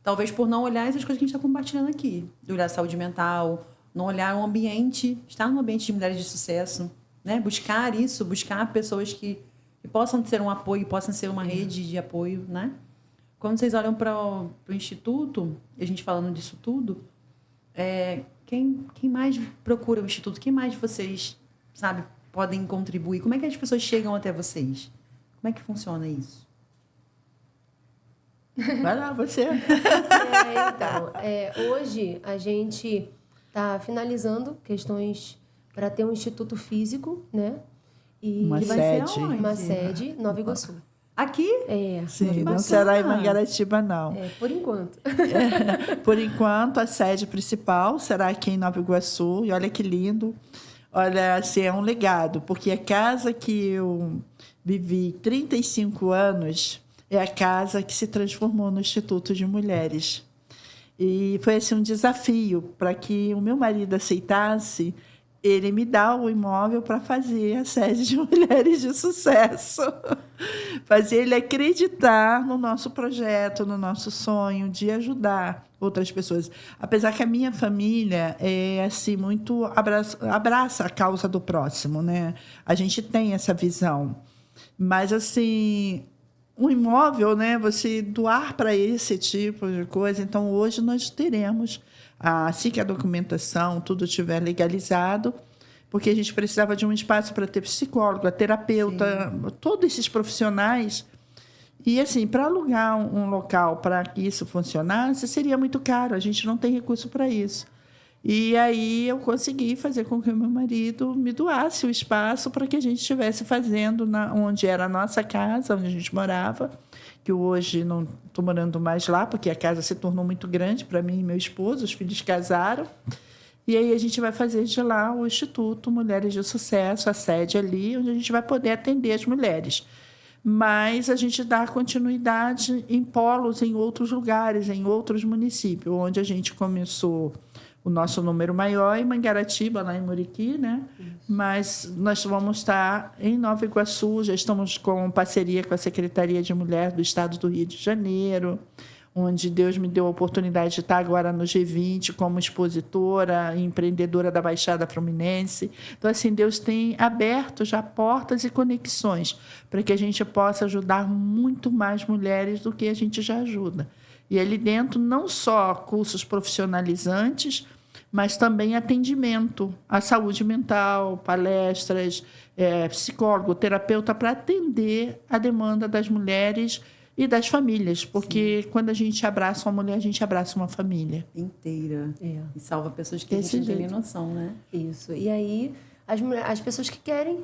talvez por não olhar essas coisas que a gente está compartilhando aqui, de olhar a saúde mental, não olhar o ambiente, estar no ambiente de mulheres de sucesso, né? Buscar isso, buscar pessoas que possam ser um apoio, possam ser uma rede de apoio, né? Quando vocês olham para o Instituto, a gente falando disso tudo, quem mais procura o Instituto? Quem mais vocês, sabe, podem contribuir? Como é que as pessoas chegam até vocês? Como é que funciona isso? Vai lá, você. Hoje a gente está finalizando questões para ter um instituto físico, né? E Uma vai sede. ser uma sede em Nova Iguaçu. Aqui? Sim, não será em Mangaratiba, não. Por enquanto. Por enquanto, a sede principal será aqui em Nova Iguaçu. E olha que lindo. Olha, assim, é um legado, porque a casa que eu vivi 35 anos é a casa que se transformou no Instituto de Mulheres. E foi assim, um desafio para que o meu marido aceitasse ele me dá o imóvel para fazer a sede de Mulheres de Sucesso. Fazer ele acreditar no nosso projeto, no nosso sonho de ajudar outras pessoas. Apesar que a minha família é assim muito abraça a causa do próximo, né? A gente tem essa visão. Mas assim, um imóvel, né, você doar para esse tipo de coisa. Então, hoje nós teremos, assim que a documentação, tudo estiver legalizado, porque a gente precisava de um espaço para ter psicólogo, terapeuta, todos esses profissionais. E, assim, para alugar um local para que isso funcionasse, seria muito caro, a gente não tem recurso para isso. E aí eu consegui fazer com que o meu marido me doasse o espaço para que a gente estivesse fazendo onde era a nossa casa, onde a gente morava, que hoje não estou morando mais lá, porque a casa se tornou muito grande para mim e meu esposo, os filhos casaram. E aí a gente vai fazer de lá o Instituto Mulheres de Sucesso, a sede ali, onde a gente vai poder atender as mulheres. Mas a gente dá continuidade em polos em outros lugares, em outros municípios, onde a gente começou o nosso número maior em Mangaratiba, lá em Muriqui, né? Mas nós vamos estar em Nova Iguaçu, já estamos com parceria com a Secretaria de Mulher do Estado do Rio de Janeiro, onde Deus me deu a oportunidade de estar agora no G20 como expositora e empreendedora da Baixada Fluminense. Então, assim, Deus tem aberto já portas e conexões para que a gente possa ajudar muito mais mulheres do que a gente já ajuda. E ali dentro, não só cursos profissionalizantes, mas também atendimento à saúde mental, palestras, psicólogo, terapeuta, para atender a demanda das mulheres e das famílias, porque quando a gente abraça uma mulher, a gente abraça uma família. Inteira. E salva pessoas que a gente não tem nem noção, né? Isso. E aí, as pessoas que querem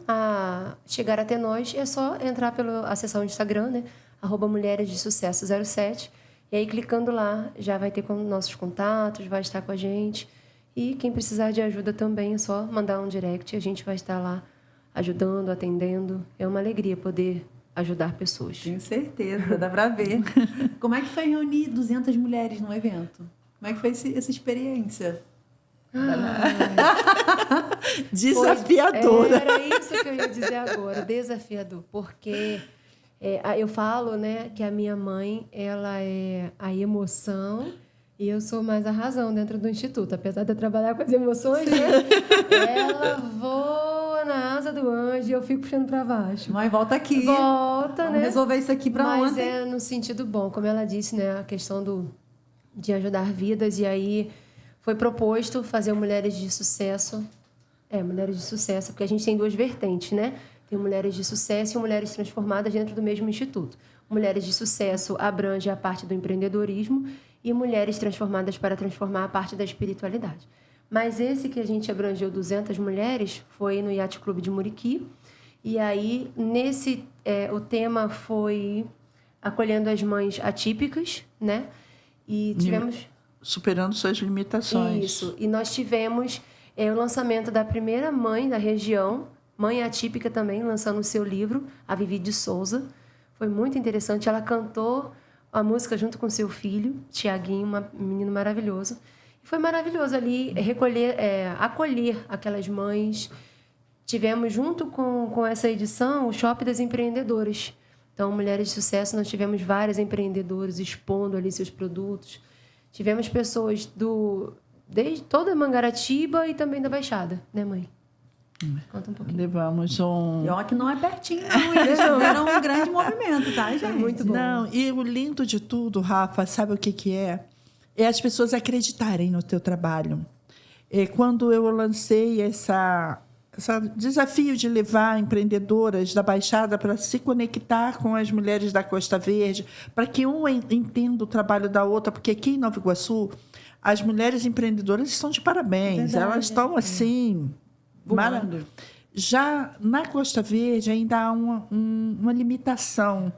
chegar até nós, é só entrar acessar o Instagram, né? @Mulheres de Sucesso 07. E aí, clicando lá, já vai ter nossos contatos, vai estar com a gente. E quem precisar de ajuda também, é só mandar um direct. A gente vai estar lá ajudando, atendendo. É uma alegria poder ajudar pessoas. Tenho certeza, dá para ver. Como é que foi reunir 200 mulheres num evento? Como é que foi essa experiência? Desafiadora. Era isso que eu ia dizer agora, desafiador. Porque eu falo, né, que a minha mãe, ela é a emoção e eu sou mais a razão dentro do Instituto. Apesar de eu trabalhar com as emoções, né, ela voa na asa do anjo e eu fico puxando para baixo. Mãe, volta aqui. Volta, Vamos resolver isso aqui para ontem. Mas é no sentido bom, como ela disse, né, a questão de ajudar vidas. E aí foi proposto fazer Mulheres de Sucesso. Mulheres de Sucesso, porque a gente tem duas vertentes, né? Tem Mulheres de Sucesso e Mulheres Transformadas dentro do mesmo instituto. Mulheres de Sucesso abrange a parte do empreendedorismo e Mulheres Transformadas para transformar a parte da espiritualidade. Mas esse que a gente abrangeu 200 mulheres foi no Yacht Clube de Muriqui. E aí, o tema foi acolhendo as mães atípicas, né? E tivemos... Superando suas limitações. Isso. E nós tivemos o lançamento da primeira mãe da região, mãe atípica também, lançando o seu livro, a Vivi de Souza. Foi muito interessante. Ela cantou a música junto com seu filho, Tiaguinho, um menino maravilhoso. E foi maravilhoso ali acolher aquelas mães. Tivemos, junto com essa edição, o Shopping das Empreendedoras. Então, Mulheres de Sucesso, nós tivemos vários empreendedores expondo ali seus produtos. Tivemos pessoas desde toda Mangaratiba e também da Baixada, né, mãe? Conta um pouquinho. Levamos um... E olha que não é pertinho, não. Eles fizeram um grande movimento, tá, gente? É muito bom. Não, e o lindo de tudo, Rafa, sabe o que é? É as pessoas acreditarem no teu trabalho. Quando eu lancei esse desafio de levar empreendedoras da Baixada para se conectar com as mulheres da Costa Verde, para que uma entenda o trabalho da outra, porque aqui em Nova Iguaçu, as mulheres empreendedoras estão de parabéns. Verdade, elas estão assim... voando. Já na Costa Verde ainda há uma limitação.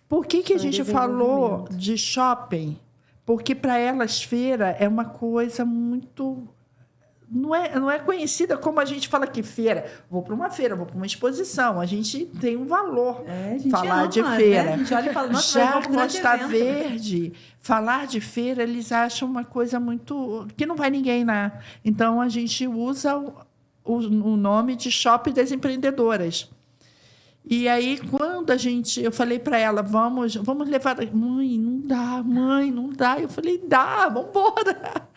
Por que a gente falou de shopping? Porque para elas feira é uma coisa muito... Não é conhecida como a gente fala que feira. Vou para uma feira, vou para uma exposição. A gente tem um valor falar de feira. Né? A gente olha e fala, nossa, já a Costa Verde, falar de feira, eles acham uma coisa muito... que não vai ninguém lá. Então, a gente usa o nome de Shopping das Empreendedoras. E aí, quando eu falei para ela, vamos levar... Mãe, não dá. Eu falei, dá, vamos embora.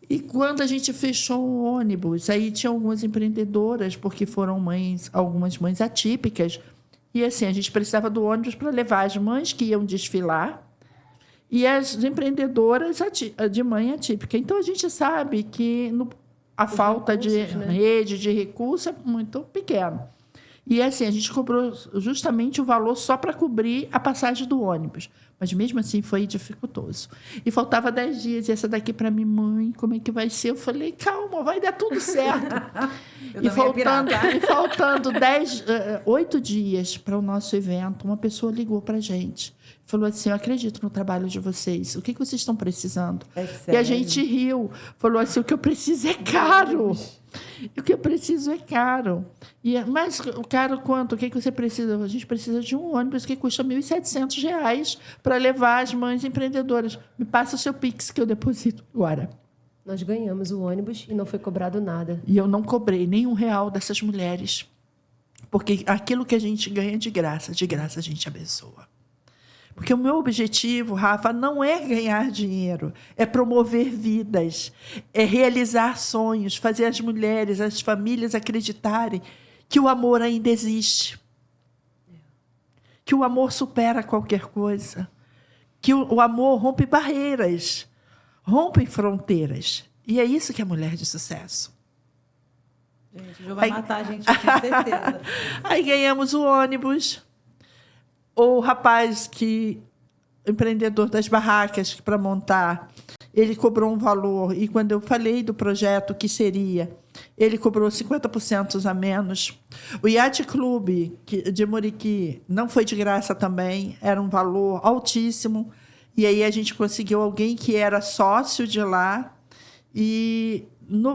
E quando a gente fechou o ônibus, aí tinha algumas empreendedoras, porque foram algumas mães atípicas, e assim, a gente precisava do ônibus para levar as mães que iam desfilar e as empreendedoras de mãe atípica. Então, a gente sabe que a falta de rede, de recurso, é muito pequeno. E assim, a gente cobrou justamente o valor só para cobrir a passagem do ônibus. Mas mesmo assim foi dificultoso. E faltava 10 dias. E essa daqui para mim, mãe, como é que vai ser? Eu falei, calma, vai dar tudo certo. e faltando 8 dias para o nosso evento, uma pessoa ligou para a gente. Falou assim, eu acredito no trabalho de vocês. O que vocês estão precisando? É sério? E a gente riu. Falou assim, o que eu preciso é caro. O que eu preciso é caro. Mas caro quanto? O que você precisa? A gente precisa de um ônibus que custa R$ 1.700 para levar as mães empreendedoras. Me passa o seu Pix que eu deposito agora. Nós ganhamos o ônibus e não foi cobrado nada. E eu não cobrei nem R$1 dessas mulheres. Porque aquilo que a gente ganha de graça a gente abençoa. Porque o meu objetivo, Rafa, não é ganhar dinheiro, é promover vidas, é realizar sonhos, fazer as mulheres, as famílias acreditarem que o amor ainda existe, que o amor supera qualquer coisa, que o amor rompe barreiras, rompe fronteiras. E é isso que é mulher de sucesso. Gente, o Jô vai matar a gente, eu tenho certeza. Aí ganhamos o ônibus. O rapaz empreendedor das barracas para montar, ele cobrou um valor. E quando eu falei do projeto que seria, ele cobrou 50% a menos. O Yacht Club de Muriqui não foi de graça também, era um valor altíssimo. E aí a gente conseguiu alguém que era sócio de lá. E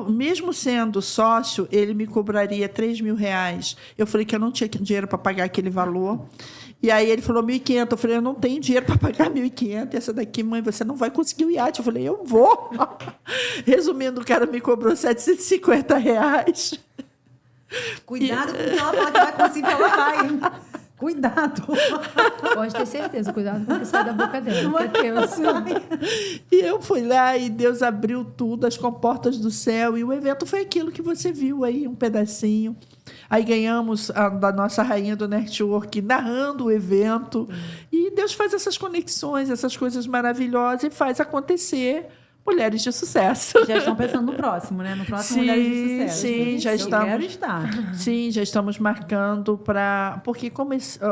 mesmo sendo sócio, ele me cobraria R$3.000. Eu falei que eu não tinha dinheiro para pagar aquele valor. E aí ele falou 1.500. Eu falei, eu não tenho dinheiro para pagar 1.500. Essa daqui, mãe, você não vai conseguir o iate. Eu falei, eu vou. Resumindo, o cara me cobrou R$750. Cuidado com o que ela fala que vai conseguir, que ela vai, hein? Cuidado. Pode ter certeza, cuidado com o que sai da boca dela. E eu fui lá e Deus abriu tudo, as comportas do céu. E o evento foi aquilo que você viu aí, um pedacinho. Aí ganhamos da nossa rainha do network narrando o evento. E Deus faz essas conexões, essas coisas maravilhosas e faz acontecer mulheres de sucesso. Já estão pensando no próximo, né? No próximo Mulheres de Sucesso. Sim, já estamos. Eu quero estar. Sim, já estamos marcando para... Porque como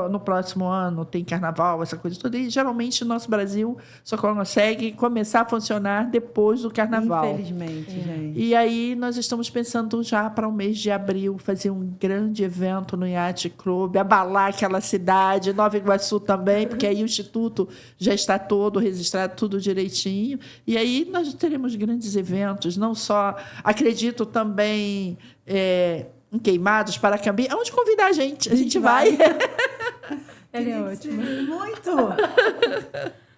no próximo ano tem carnaval, essa coisa toda, e geralmente o nosso Brasil só consegue começar a funcionar depois do carnaval. Infelizmente, gente. E aí nós estamos pensando já para o mês de abril fazer um grande evento no Yacht Club, abalar aquela cidade, Nova Iguaçu também, porque aí o Instituto já está todo registrado, tudo direitinho. E aí nós teremos grandes eventos, não só... Acredito também em Queimados, Paracambi, onde convidar a gente vai. Ela é ótima. Muito!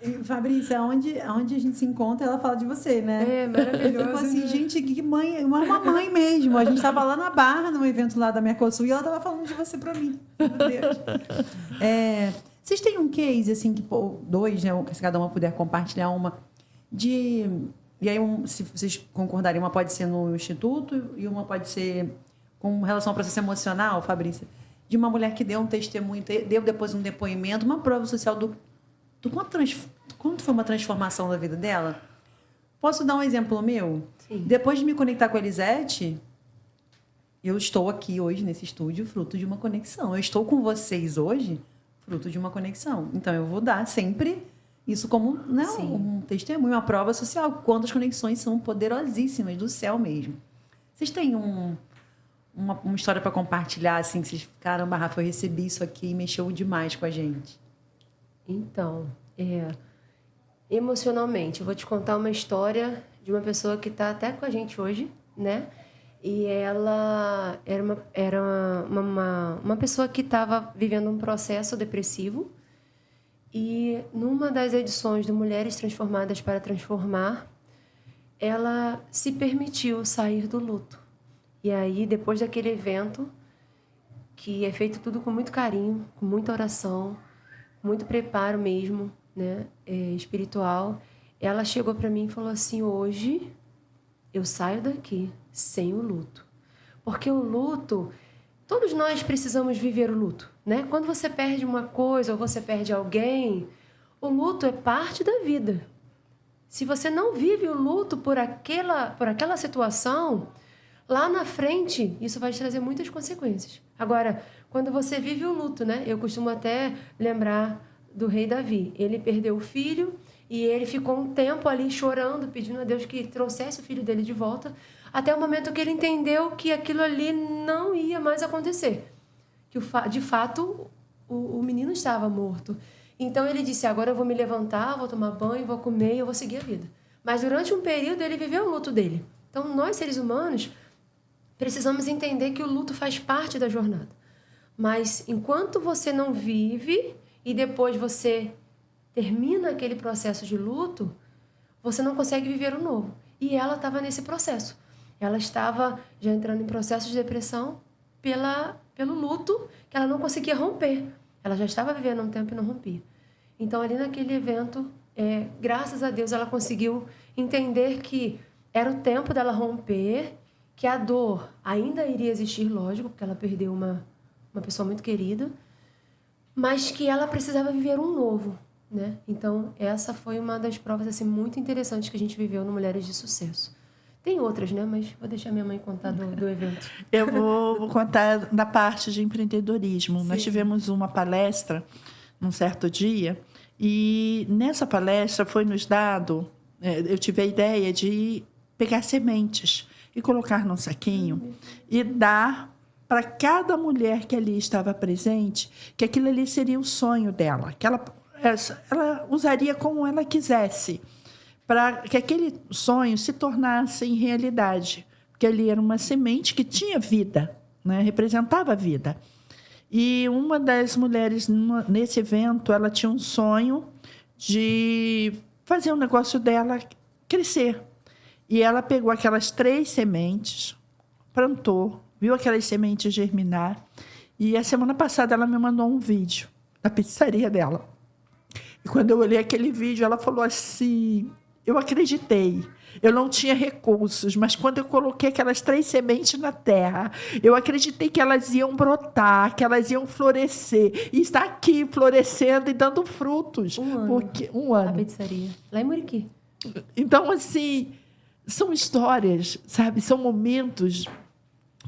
E, Fabrícia, onde a gente se encontra, ela fala de você, né? É, maravilhoso. Eu fico assim, gente, que mãe, uma mãe mesmo. A gente estava lá na Barra, num evento lá da Mercosul, e ela estava falando de você para mim. Meu Deus. Vocês têm um case, assim, que dois, né? Se cada uma puder compartilhar uma, de E aí, se vocês concordarem, uma pode ser no instituto e uma pode ser com relação ao processo emocional, Fabrícia, de uma mulher que deu um testemunho, deu depois um depoimento, uma prova social do quanto foi uma transformação da vida dela. Posso dar um exemplo meu? Sim. Depois de me conectar com a Elisete, eu estou aqui hoje nesse estúdio fruto de uma conexão. Eu estou com vocês hoje fruto de uma conexão. Então, eu vou dar sempre isso como, né, um testemunho, uma prova social. Quantas conexões são poderosíssimas, do céu mesmo. Vocês têm uma história para compartilhar, assim, que vocês, caramba, Rafa, eu recebi isso aqui e mexeu demais com a gente? Então, emocionalmente, eu vou te contar uma história de uma pessoa que está até com a gente hoje, né? E ela era uma pessoa que estava vivendo um processo depressivo. E numa das edições do Mulheres Transformadas para Transformar, ela se permitiu sair do luto. E aí, depois daquele evento, que é feito tudo com muito carinho, com muita oração, muito preparo mesmo, né, espiritual, ela chegou para mim e falou assim: hoje eu saio daqui sem o luto. Porque o luto, todos nós precisamos viver o luto, né? Quando você perde uma coisa ou você perde alguém, o luto é parte da vida. Se você não vive o luto por aquela situação, lá na frente, isso vai te trazer muitas consequências. Agora, quando você vive o luto, né? Eu costumo até lembrar do rei Davi. Ele perdeu o filho e ele ficou um tempo ali chorando, pedindo a Deus que trouxesse o filho dele de volta, até o momento que ele entendeu que aquilo ali não ia mais acontecer. Que, de fato, o menino estava morto. Então, ele disse: agora eu vou me levantar, vou tomar banho, vou comer e eu vou seguir a vida. Mas, durante um período, ele viveu o luto dele. Então, nós, seres humanos, precisamos entender que o luto faz parte da jornada. Mas, enquanto você não vive e depois você termina aquele processo de luto, você não consegue viver o novo. E ela estava nesse processo. Ela estava já entrando em processo de depressão pelo luto que ela não conseguia romper. Ela já estava vivendo um tempo e não rompia. Então, ali naquele evento, graças a Deus, ela conseguiu entender que era o tempo dela romper, que a dor ainda iria existir, lógico, porque ela perdeu uma pessoa muito querida, mas que ela precisava viver um novo, né? Então, essa foi uma das provas assim, muito interessantes que a gente viveu no Mulheres de Sucesso. Tem outras, né? Mas vou deixar minha mãe contar do evento. Eu vou contar da parte de empreendedorismo. Sim. Nós tivemos uma palestra num certo dia e nessa palestra foi nos dado, eu tive a ideia de pegar sementes e colocar num saquinho e dar para cada mulher que ali estava presente, que aquilo ali seria o sonho dela, que ela usaria como ela quisesse, para que aquele sonho se tornasse em realidade. Porque ali era uma semente que tinha vida, né? Representava a vida. E uma das mulheres, nesse evento, ela tinha um sonho de fazer o negócio dela crescer. E ela pegou aquelas 3 sementes, plantou, viu aquelas sementes germinar. E a semana passada ela me mandou um vídeo da pizzaria dela. E quando eu olhei aquele vídeo, ela falou assim: eu acreditei. Eu não tinha recursos, mas quando eu coloquei aquelas 3 sementes na terra, eu acreditei que elas iam brotar, que elas iam florescer. E está aqui florescendo e dando frutos. Um ano. A pizzaria. Lá em Muriqui. Então, assim, são histórias, sabe? São momentos.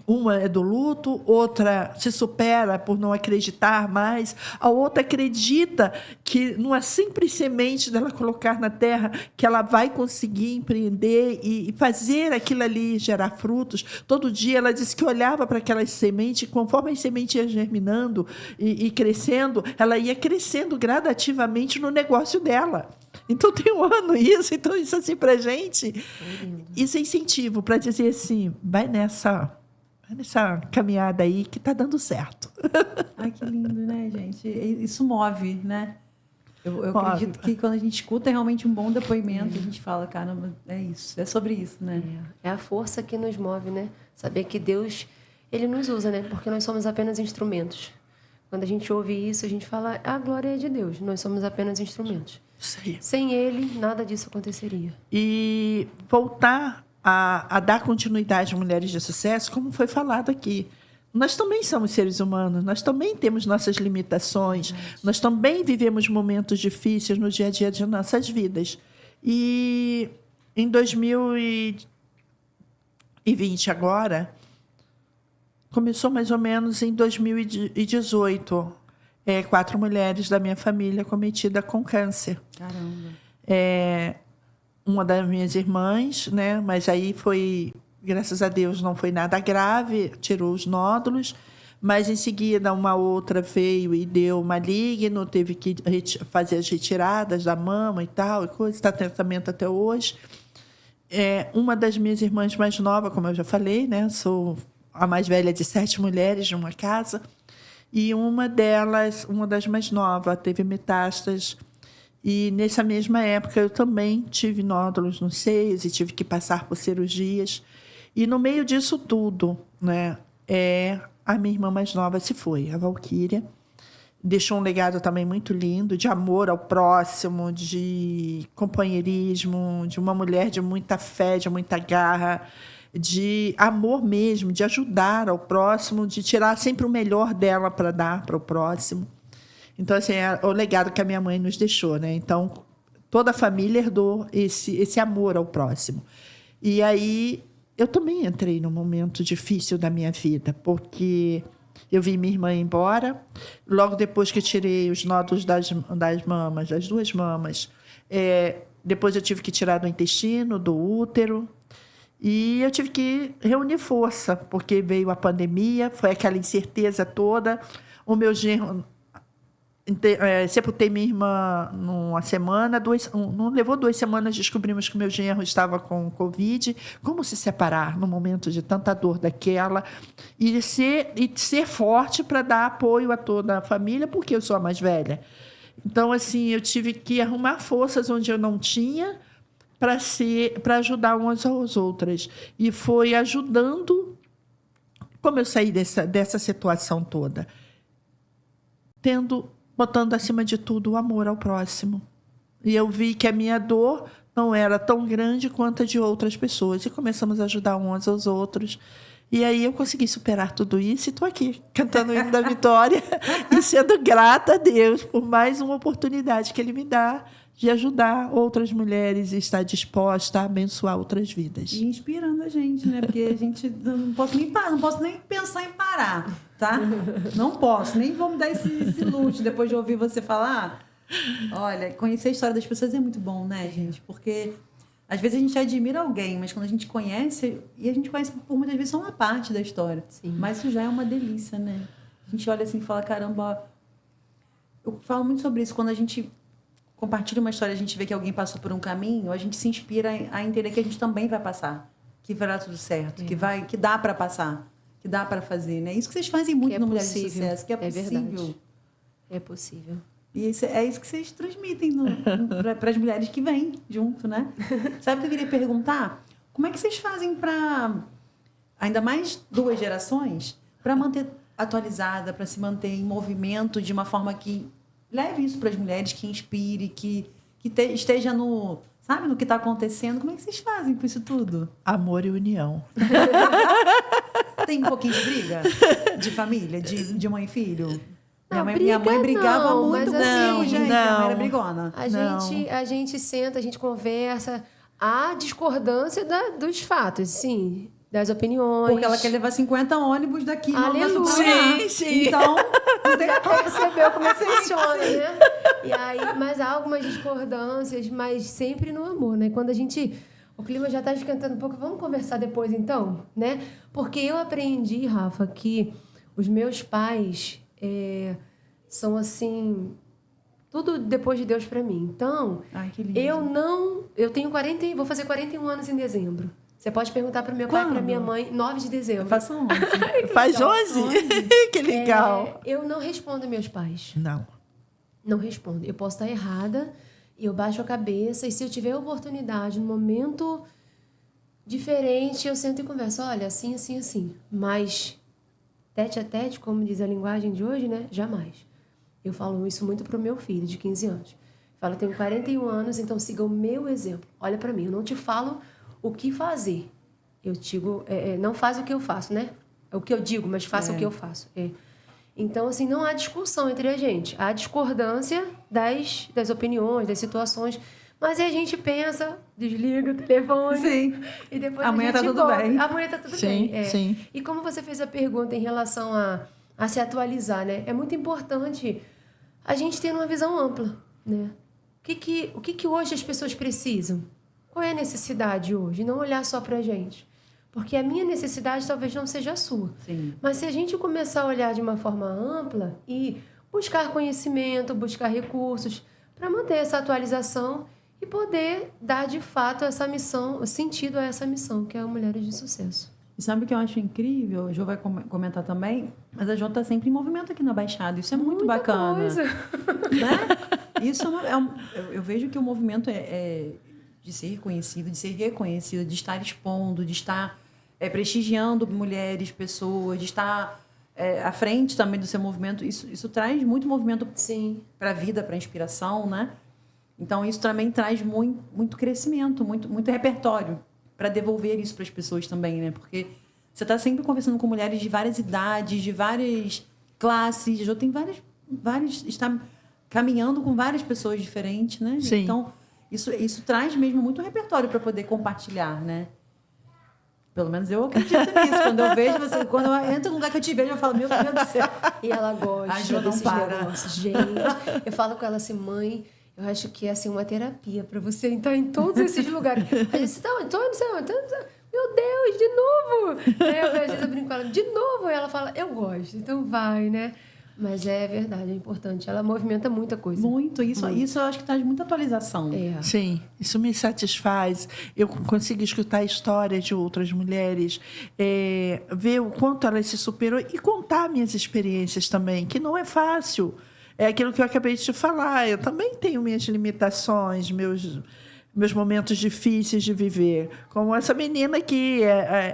Uma é do luto, outra se supera por não acreditar mais, a outra acredita que numa simples semente dela colocar na terra, que ela vai conseguir empreender e fazer aquilo ali gerar frutos. Todo dia ela disse que olhava para aquelas sementes, e conforme as sementes iam germinando e crescendo, ela ia crescendo gradativamente no negócio dela. Então, tem um ano isso. Então, isso assim para a gente, isso é incentivo para dizer assim, vai nessa caminhada aí que está dando certo. Ai, que lindo, né, gente? Isso move, né? Eu acredito que quando a gente escuta realmente um bom depoimento, a gente fala, caramba, é isso, é sobre isso, né? É a força que nos move, né? Saber que Deus, Ele nos usa, né? Porque nós somos apenas instrumentos. Quando a gente ouve isso, a gente fala, a glória é de Deus, nós somos apenas instrumentos. Isso aí. Sem ele, nada disso aconteceria. E voltar a dar continuidade a mulheres de sucesso, como foi falado aqui. Nós também somos seres humanos, nós também temos nossas limitações, nós também vivemos momentos difíceis no dia a dia de nossas vidas. E em 2020 agora, começou mais ou menos em 2018, 4 mulheres da minha família cometidas com câncer. Caramba. Uma das minhas irmãs, né? Mas aí foi, graças a Deus, não foi nada grave, tirou os nódulos, mas em seguida uma outra veio e deu maligno, teve que fazer as retiradas da mama e tal, e coisa, está em tratamento até hoje. Uma das minhas irmãs mais nova, como eu já falei, né? Sou a mais velha de 7 mulheres de uma casa, e uma das mais novas, teve metástases. E, nessa mesma época, eu também tive nódulos nos seios e tive que passar por cirurgias. E, no meio disso tudo, né, a minha irmã mais nova se foi, a Valquíria. Deixou um legado também muito lindo, de amor ao próximo, de companheirismo, de uma mulher de muita fé, de muita garra, de amor mesmo, de ajudar ao próximo, de tirar sempre o melhor dela para dar para o próximo. Então, assim, é o legado que a minha mãe nos deixou, né? Então, toda a família herdou esse amor ao próximo. E aí, eu também entrei num momento difícil da minha vida, porque eu vi minha irmã ir embora. Logo depois que eu tirei os nódulos das mamas, das 2 mamas, depois eu tive que tirar do intestino, do útero. E eu tive que reunir força, porque veio a pandemia, foi aquela incerteza toda. O meu genro... sepultei minha irmã numa semana, não levou 2 semanas, descobrimos que meu genro estava com Covid. Como se separar num momento de tanta dor daquela e ser forte para dar apoio a toda a família, porque eu sou a mais velha. Então, assim, eu tive que arrumar forças onde eu não tinha para ajudar umas às outras. E foi ajudando. Como eu saí dessa situação toda? Botando acima de tudo o amor ao próximo. E eu vi que a minha dor não era tão grande quanto a de outras pessoas. E começamos a ajudar uns aos outros. E aí eu consegui superar tudo isso e estou aqui, cantando o hino da vitória e sendo grata a Deus por mais uma oportunidade que Ele me dá de ajudar outras mulheres e estar disposta a abençoar outras vidas. E inspirando a gente, né? Porque a gente não posso nem pensar em parar, tá? Não posso, nem vou me dar esse luxo depois de ouvir você falar. Olha, conhecer a história das pessoas é muito bom, né, gente? Porque às vezes a gente admira alguém, mas quando a gente conhece, e a gente conhece por muitas vezes só uma parte da história. Sim. Mas isso já é uma delícia, né? A gente olha assim e fala, caramba... Eu falo muito sobre isso, quando a gente compartilha uma história, a gente vê que alguém passou por um caminho, a gente se inspira a entender que a gente também vai passar, que vai dar tudo certo, que dá para passar, que dá para fazer, né? Isso que vocês fazem muito no Mulheres de Sucesso, que é possível. Verdade. É possível. E é isso que vocês transmitem para as mulheres que vêm junto, né? Sabe o que eu queria perguntar? Como é que vocês fazem para, ainda mais 2 gerações, para manter atualizada, para se manter em movimento de uma forma que leve isso para as mulheres, que inspire, que esteja no que está acontecendo. Como é que vocês fazem com isso tudo? Amor e união. Tem um pouquinho de briga? De família? De mãe e filho? Não, minha mãe brigava não, muito mas comigo, assim, gente. Minha mãe era brigona. A gente senta, a gente conversa. Há discordância dos fatos, sim. Das opiniões. Porque ela quer levar 50 ônibus daqui. Sim, sim. Então, não tem como perceber como funciona, né? E aí, mas há algumas discordâncias, mas sempre no amor, né? Quando o clima já está esquentando um pouco, vamos conversar depois então, né? Porque eu aprendi, Rafa, que os meus pais são assim, tudo depois de Deus para mim. Então, ai, que lindo. eu tenho vou fazer 41 anos em dezembro. Você pode perguntar para o meu pai e para minha mãe, 9 de dezembro. Eu faço 11. Faz 11? Que legal. Eu não respondo meus pais. Não. Não respondo. Eu posso estar errada e eu baixo a cabeça. E se eu tiver oportunidade, num momento diferente, eu sento e converso. Olha, assim, assim, assim. Mas tete a tete, como diz a linguagem de hoje, né? Jamais. Eu falo isso muito pro meu filho, de 15 anos. Falo, eu tenho 41 anos, então siga o meu exemplo. Olha para mim, eu não te falo o que fazer. Eu digo, não faz o que eu faço, né? É o que eu digo, mas faça o que eu faço. Então, assim, não há discussão entre a gente. Há discordância das opiniões, das situações. Mas aí a gente pensa, desliga o telefone. Sim. E depois Amanhã a gente tá tudo volta. bem. Amanhã tá tudo Sim, bem. sim. E como você fez a pergunta em relação a se atualizar, né? É muito importante a gente ter uma visão ampla, né? O que hoje as pessoas precisam? Qual é a necessidade hoje? Não olhar só pra gente. Porque a minha necessidade talvez não seja a sua. Sim. Mas se a gente começar a olhar de uma forma ampla e buscar conhecimento, buscar recursos para manter essa atualização e poder dar de fato essa missão, sentido a essa missão, que é a Mulheres de Sucesso. E sabe o que eu acho incrível? A Jo vai comentar também, mas a Jo está sempre em movimento aqui na Baixada. Isso é muito Muita bacana. coisa. Né? Isso eu vejo que o movimento é de ser reconhecido, de ser reconhecido, de estar expondo, de estar prestigiando mulheres, pessoas, de estar à frente também do seu movimento. Isso traz muito movimento para a vida, para a inspiração, né? Então, isso também traz muito crescimento, muito repertório para devolver isso para as pessoas também, né? Porque você está sempre conversando com mulheres de várias idades, de várias classes. Já tem várias está caminhando com várias pessoas diferentes, né? Sim. Então, isso traz mesmo muito repertório para poder compartilhar, né? Pelo menos eu acredito nisso. Quando eu vejo você, quando eu entro num lugar que eu te vejo, eu falo, meu Deus do céu. E ela gosta A Jo não desses para. negócios. Gente, eu falo com ela assim, mãe, eu acho que é assim, uma terapia para você entrar em todos esses lugares. A gente, você tá onde? Meu Deus, de novo! Às vezes eu brinco com ela, de novo? E ela fala, eu gosto, então vai, né? Mas é verdade, é importante. Ela movimenta muita coisa. Muito. Isso eu acho que traz muita atualização. Sim, isso me satisfaz. Eu consigo escutar a história de outras mulheres, ver o quanto elas se superou e contar minhas experiências também, que não é fácil. É aquilo que eu acabei de te falar. Eu também tenho minhas limitações, meus momentos difíceis de viver. Como essa menina aqui,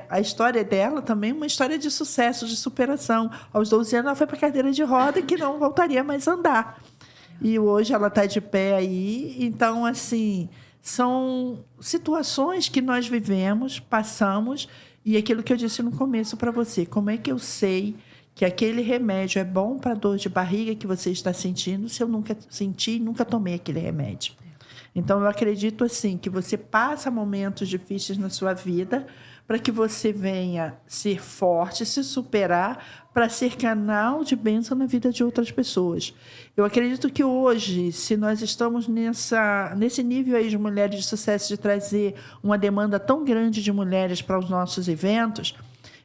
a história dela também é uma história de sucesso, de superação. Aos 12 anos, ela foi para a cadeira de roda que não voltaria mais a andar. E hoje ela está de pé aí. Então, assim, são situações que nós vivemos, passamos, e aquilo que eu disse no começo para você, como é que eu sei que aquele remédio é bom para a dor de barriga que você está sentindo se eu nunca senti e nunca tomei aquele remédio? Então, eu acredito assim que você passa momentos difíceis na sua vida para que você venha ser forte, se superar, para ser canal de bênção na vida de outras pessoas. Eu acredito que hoje, se nós estamos nesse nível aí de mulheres de sucesso, de trazer uma demanda tão grande de mulheres para os nossos eventos,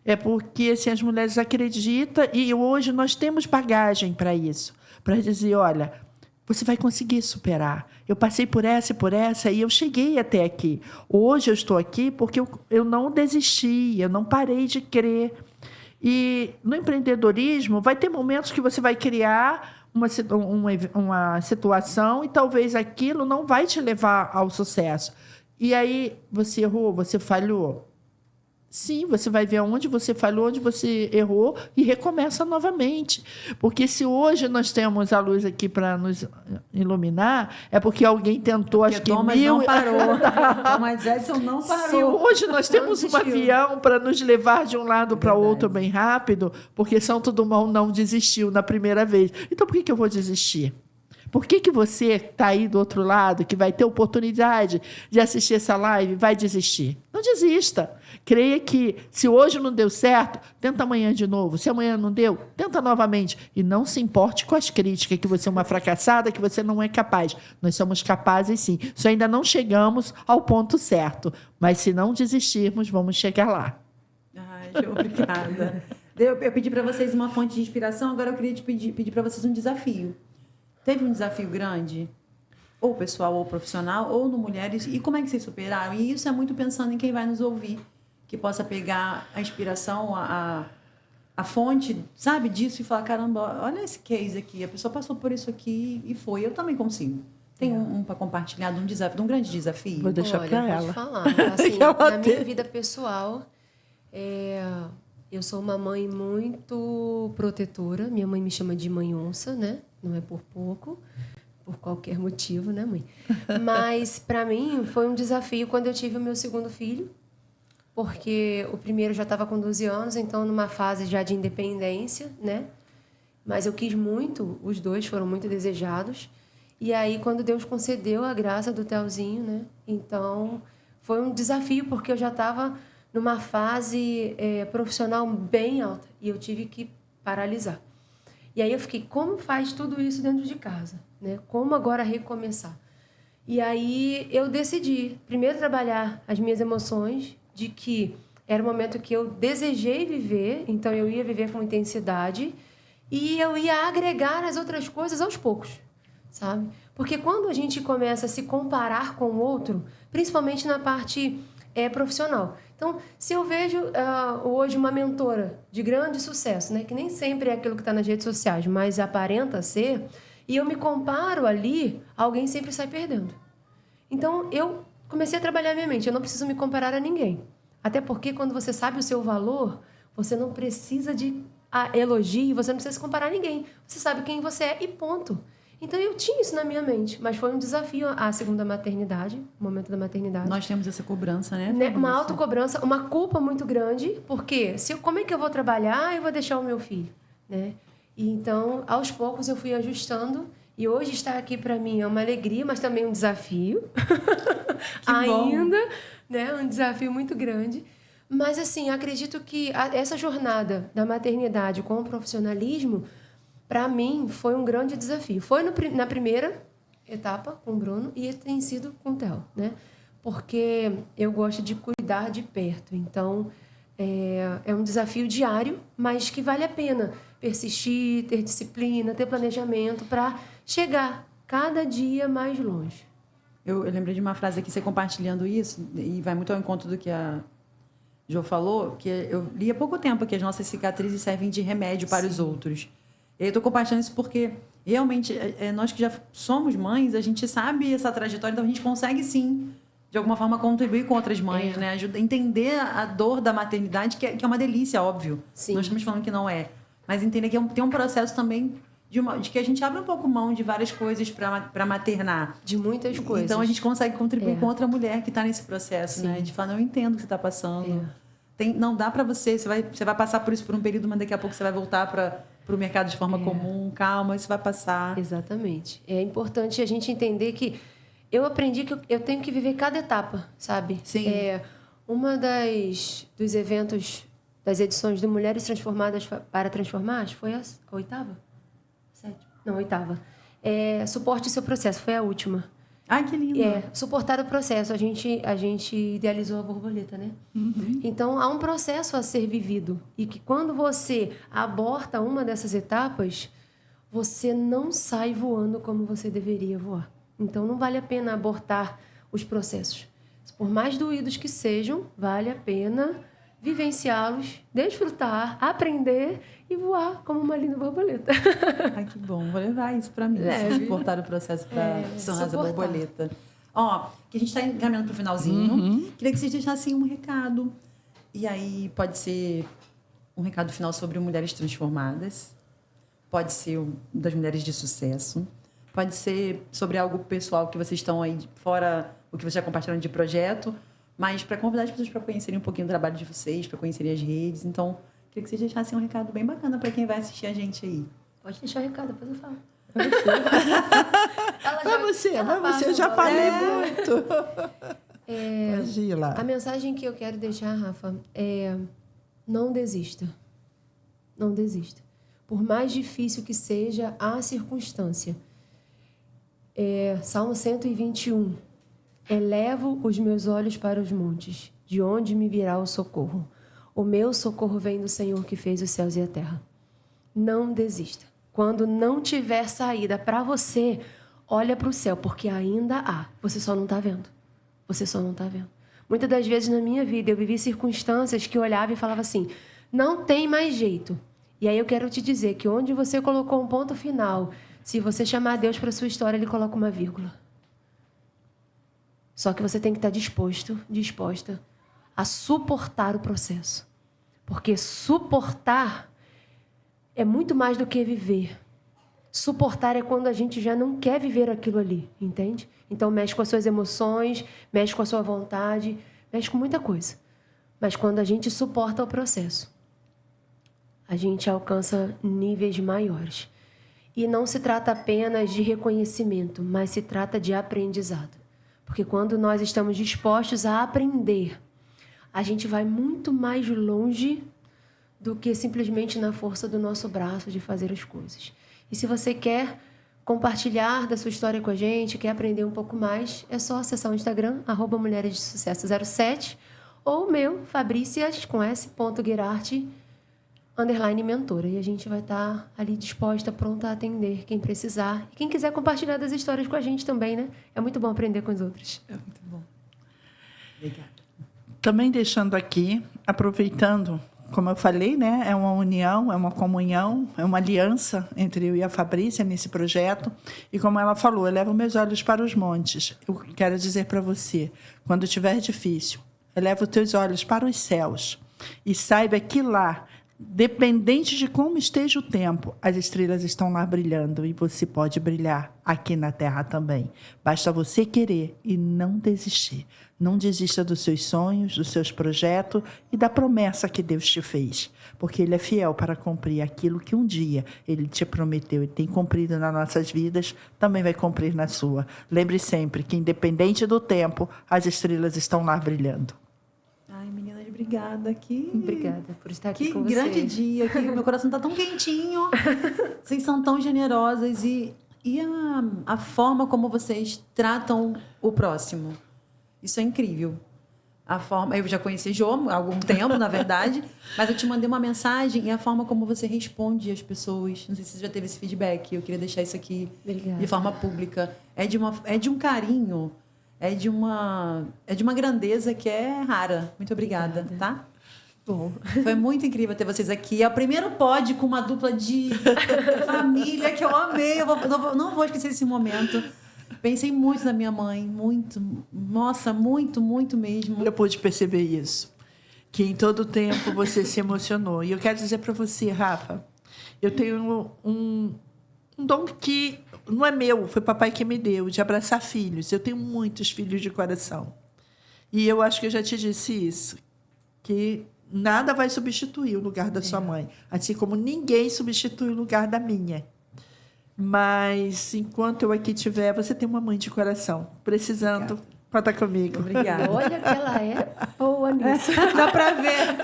é porque assim, as mulheres acreditam e hoje nós temos bagagem para isso, para dizer, olha, você vai conseguir superar. Eu passei por essa e eu cheguei até aqui. Hoje eu estou aqui porque eu não desisti, eu não parei de crer. E no empreendedorismo vai ter momentos que você vai criar uma situação e talvez aquilo não vai te levar ao sucesso. E aí você errou, você falhou. Sim, você vai ver onde você falhou, onde você errou e recomeça novamente. Porque se hoje nós temos a luz aqui para nos iluminar, é porque alguém tentou, porque acho que Thomas não parou. Thomas Edison não parou. Se hoje nós temos um avião para nos levar de um lado para outro bem rápido, porque Santo Dumont não desistiu na primeira vez. Então, por que eu vou desistir? Por que você está aí do outro lado, que vai ter oportunidade de assistir essa live, vai desistir? Não desista. Creia que, se hoje não deu certo, tenta amanhã de novo. Se amanhã não deu, tenta novamente. E não se importe com as críticas, que você é uma fracassada, que você não é capaz. Nós somos capazes, sim. Só ainda não chegamos ao ponto certo. Mas, se não desistirmos, vamos chegar lá. Ai, obrigada. Eu pedi para vocês uma fonte de inspiração, agora eu queria pedir para vocês um desafio. Teve um desafio grande, ou pessoal, ou profissional, ou no Mulheres, e como é que vocês superaram? E isso é muito pensando em quem vai nos ouvir, que possa pegar a inspiração, a fonte, sabe, disso e falar, caramba, olha esse case aqui, a pessoa passou por isso aqui e foi, eu também consigo. Tem um para compartilhar de um desafio, de um grande desafio? Vou deixar para ela. Pode falar. Assim, na minha vida pessoal, eu sou uma mãe muito protetora. Minha mãe me chama de mãe onça, né? Não é por pouco. por qualquer motivo, né, mãe? Mas, para mim, foi um desafio quando eu tive o meu segundo filho, porque o primeiro já estava com 12 anos, então numa fase já de independência, né? Mas eu quis muito, os dois foram muito desejados. E aí, quando Deus concedeu a graça do Telzinho, né? Então, foi um desafio, porque eu já estava numa fase profissional bem alta e eu tive que paralisar. E aí eu fiquei, como faz tudo isso dentro de casa? Né? Como agora recomeçar? E aí eu decidi, primeiro, trabalhar as minhas emoções, de que era o momento que eu desejei viver, então eu ia viver com intensidade e eu ia agregar as outras coisas aos poucos, sabe? Porque quando a gente começa a se comparar com o outro, principalmente na parte profissional. Então, se eu vejo hoje uma mentora de grande sucesso, né, que nem sempre é aquilo que está nas redes sociais, mas aparenta ser, e eu me comparo ali, alguém sempre sai perdendo. Então, eu comecei a trabalhar minha mente. Eu não preciso me comparar a ninguém. Até porque, quando você sabe o seu valor, você não precisa de elogio, você não precisa se comparar a ninguém. Você sabe quem você é e ponto. Então, eu tinha isso na minha mente, mas foi um desafio a segunda maternidade, o momento da maternidade. Nós temos essa cobrança, né? Uma autocobrança, uma culpa muito grande, porque como é que eu vou trabalhar e vou deixar o meu filho, né? E então, aos poucos, eu fui ajustando, e hoje estar aqui para mim é uma alegria, mas também um desafio. Ainda, né? Um desafio muito grande. Mas, assim, acredito que essa jornada da maternidade com o profissionalismo, para mim, foi um grande desafio. Foi na primeira etapa com o Bruno e tem sido com o Theo, né? Porque eu gosto de cuidar de perto. Então, é um desafio diário, mas que vale a pena persistir, ter disciplina, ter planejamento para chegar cada dia mais longe. Eu lembrei de uma frase aqui, você compartilhando isso, e vai muito ao encontro do que a Jo falou, que eu li há pouco tempo que as nossas cicatrizes servem de remédio para os outros. E eu estou compartilhando isso porque, realmente, nós que já somos mães, a gente sabe essa trajetória, então a gente consegue, sim, de alguma forma, contribuir com outras mães, né? Ajuda a entender a dor da maternidade, que é uma delícia, óbvio. Sim. Não estamos falando que não é. Mas entender que tem um processo também de que a gente abre um pouco mão de várias coisas para maternar. De muitas coisas. Então, a gente consegue contribuir com outra mulher que está nesse processo, Sim. né? De falar, não, eu entendo o que você está passando. Não dá para você vai passar por isso por um período, mas daqui a pouco você vai voltar para o mercado de forma comum. Calma, isso vai passar. Exatamente. É importante a gente entender que eu aprendi que eu tenho que viver cada etapa, sabe? Sim. Uma dos eventos, das edições do Mulheres Transformadas para Transformar, foi a 8ª? 7ª? Não, 8ª. Suporte o seu processo, foi a última. Ai, que lindo. Suportar o processo. A gente idealizou a borboleta, né? Uhum. Então, há um processo a ser vivido. E que quando você aborta uma dessas etapas, você não sai voando como você deveria voar. Então, não vale a pena abortar os processos. Por mais doídos que sejam, vale a pena vivenciá-los, desfrutar, aprender e voar como uma linda borboleta. Ai, que bom. Vou levar isso para mim. Suportar o processo para tornar essa borboleta. Ó, que a gente está encaminhando para o finalzinho. Queria que vocês deixassem um recado. E aí pode ser um recado final sobre mulheres transformadas. Pode ser das mulheres de sucesso. Pode ser sobre algo pessoal que vocês estão aí fora, o que vocês já compartilharam de projeto. Mas para convidar as pessoas para conhecerem um pouquinho do trabalho de vocês, para conhecerem as redes. Então, queria que vocês deixassem um recado bem bacana para quem vai assistir a gente aí. Pode deixar o recado, depois eu falo. Vai você, eu já falei muito. Pode ir lá. A mensagem que eu quero deixar, Rafa, é: não desista. Não desista. Por mais difícil que seja a circunstância. Salmo 121. Elevo os meus olhos para os montes, de onde me virá o socorro. O meu socorro vem do Senhor que fez os céus e a terra. Não desista. Quando não tiver saída para você, olha para o céu, porque ainda há. Você só não está vendo. Você só não está vendo. Muitas das vezes na minha vida eu vivi circunstâncias que eu olhava e falava assim, não tem mais jeito. E aí eu quero te dizer que onde você colocou um ponto final, se você chamar Deus para a sua história, Ele coloca uma vírgula. Só que você tem que estar disposta a suportar o processo. Porque suportar é muito mais do que viver. Suportar é quando a gente já não quer viver aquilo ali, entende? Então, mexe com as suas emoções, mexe com a sua vontade, mexe com muita coisa. Mas quando a gente suporta o processo, a gente alcança níveis maiores. E não se trata apenas de reconhecimento, mas se trata de aprendizado. Porque quando nós estamos dispostos a aprender, a gente vai muito mais longe do que simplesmente na força do nosso braço de fazer as coisas. E se você quer compartilhar da sua história com a gente, quer aprender um pouco mais, é só acessar o Instagram, @mulheresdesucesso07, ou o meu, Fabricias, com s.guerarte_mentora. E a gente vai estar ali disposta, pronta a atender quem precisar. E quem quiser compartilhar das histórias com a gente também, né? É muito bom aprender com os outros. É muito bom. Obrigada. Também deixando aqui, aproveitando, como eu falei, né, é uma união, é uma comunhão, é uma aliança entre eu e a Fabrícia nesse projeto. E como ela falou, eu levo meus olhos para os montes. Eu quero dizer para você, quando estiver difícil, eleva os teus olhos para os céus e saiba que lá, dependente de como esteja o tempo, as estrelas estão lá brilhando e você pode brilhar aqui na Terra também. Basta você querer e não desistir. Não desista dos seus sonhos, dos seus projetos e da promessa que Deus te fez, porque Ele é fiel para cumprir aquilo que um dia Ele te prometeu e tem cumprido nas nossas vidas, também vai cumprir na sua. Lembre sempre que, independente do tempo, as estrelas estão lá brilhando. Ai, meninas, obrigada. Obrigada por estar aqui com Que grande vocês. dia. Meu coração está tão quentinho. Vocês são tão generosas. E a forma como vocês tratam o próximo. Isso é incrível. A forma, eu já conheci Jô há algum tempo, na verdade, mas eu te mandei uma mensagem e a forma como você responde às pessoas. Não sei se você já teve esse feedback. Eu queria deixar isso aqui Obrigada. de forma pública. É de um carinho, é de uma grandeza que é rara. Muito obrigada, tá? Bom. Foi muito incrível ter vocês aqui. É o primeiro pod com uma dupla de família que eu amei. Não vou esquecer esse momento. Pensei muito na minha mãe, muito. Nossa, muito, muito mesmo. Eu pude perceber isso, que em todo tempo você se emocionou. E eu quero dizer para você, Rafa, eu tenho um dom que não é meu, foi papai que me deu, de abraçar filhos. Eu tenho muitos filhos de coração. E eu acho que eu já te disse isso, que nada vai substituir o lugar da sua mãe, assim como ninguém substitui o lugar da minha. Mas, enquanto eu aqui estiver, você tem uma mãe de coração. Precisando, conta comigo. Obrigada. Olha que ela é boa nisso. Dá pra ver.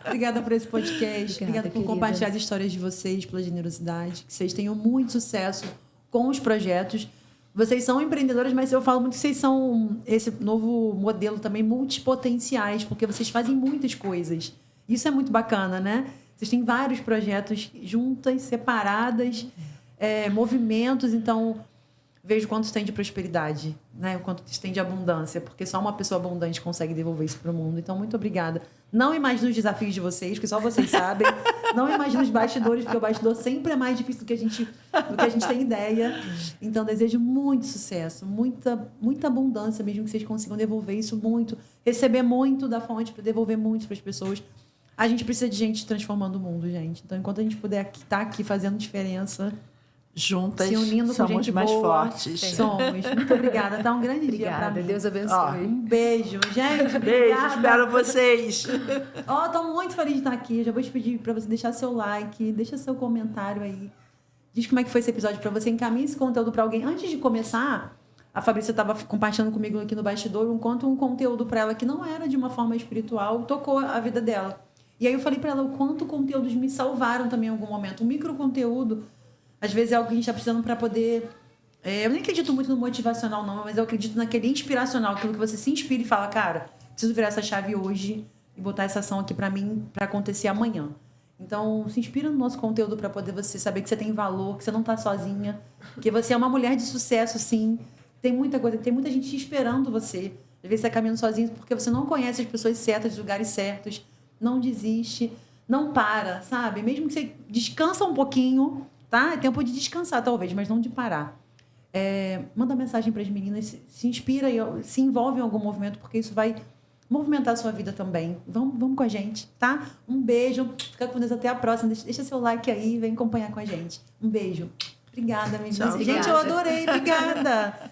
Obrigada por esse podcast. Obrigada por querida. compartilhar as histórias de vocês, pela generosidade. Que vocês tenham muito sucesso com os projetos. Vocês são empreendedoras, mas eu falo muito que vocês são esse novo modelo também multipotenciais, porque vocês fazem muitas coisas. Isso é muito bacana, né? Vocês têm vários projetos juntas, separadas, movimentos. Então, vejo quanto isso tem de prosperidade, né? O quanto isso tem de abundância, porque só uma pessoa abundante consegue devolver isso para o mundo. Então, muito obrigada. Não imagino os desafios de vocês, que só vocês sabem. Não imagino os bastidores, porque o bastidor sempre é mais difícil do que a gente tem ideia. Então, desejo muito sucesso, muita, muita abundância mesmo, que vocês consigam devolver isso muito, receber muito da fonte para devolver muito para as pessoas. A gente precisa de gente transformando o mundo, gente. Então, enquanto a gente puder estar aqui fazendo diferença, Juntas se unindo somos com gente mais boa, fortes. somos. Muito obrigada. Tá um grande dia para Obrigada. mim. Deus abençoe. Um beijo, gente. Beijo, Obrigada. espero vocês. Tô muito feliz de estar aqui. Eu já vou te pedir para você deixar seu like, deixa seu comentário aí. Diz como é que foi esse episódio para você. Encaminhe esse conteúdo para alguém. Antes de começar, a Fabrícia estava compartilhando comigo aqui no bastidor um conteúdo para ela que não era de uma forma espiritual, tocou a vida dela. E aí eu falei para ela o quanto conteúdos me salvaram também em algum momento. O microconteúdo, às vezes, é algo que a gente está precisando para poder... eu nem acredito muito no motivacional, não, mas eu acredito naquele inspiracional, aquilo que você se inspira e fala, cara, preciso virar essa chave hoje e botar essa ação aqui para mim, para acontecer amanhã. Então, se inspira no nosso conteúdo para poder você saber que você tem valor, que você não está sozinha, que você é uma mulher de sucesso, sim. Tem muita coisa, tem muita gente esperando você. Às vezes você está caminhando sozinho porque você não conhece as pessoas certas, os lugares certos. Não desiste, não para, sabe? Mesmo que você descansa um pouquinho, tá? É tempo de descansar, talvez, mas não de parar. Manda mensagem para as meninas, se inspira e se envolve em algum movimento, porque isso vai movimentar a sua vida também. Vamos com a gente, tá? Um beijo. Fica com Deus, até a próxima. Deixa seu like aí, vem acompanhar com a gente. Um beijo. Obrigada, amiga. Tchau. Gente, eu adorei. Obrigada.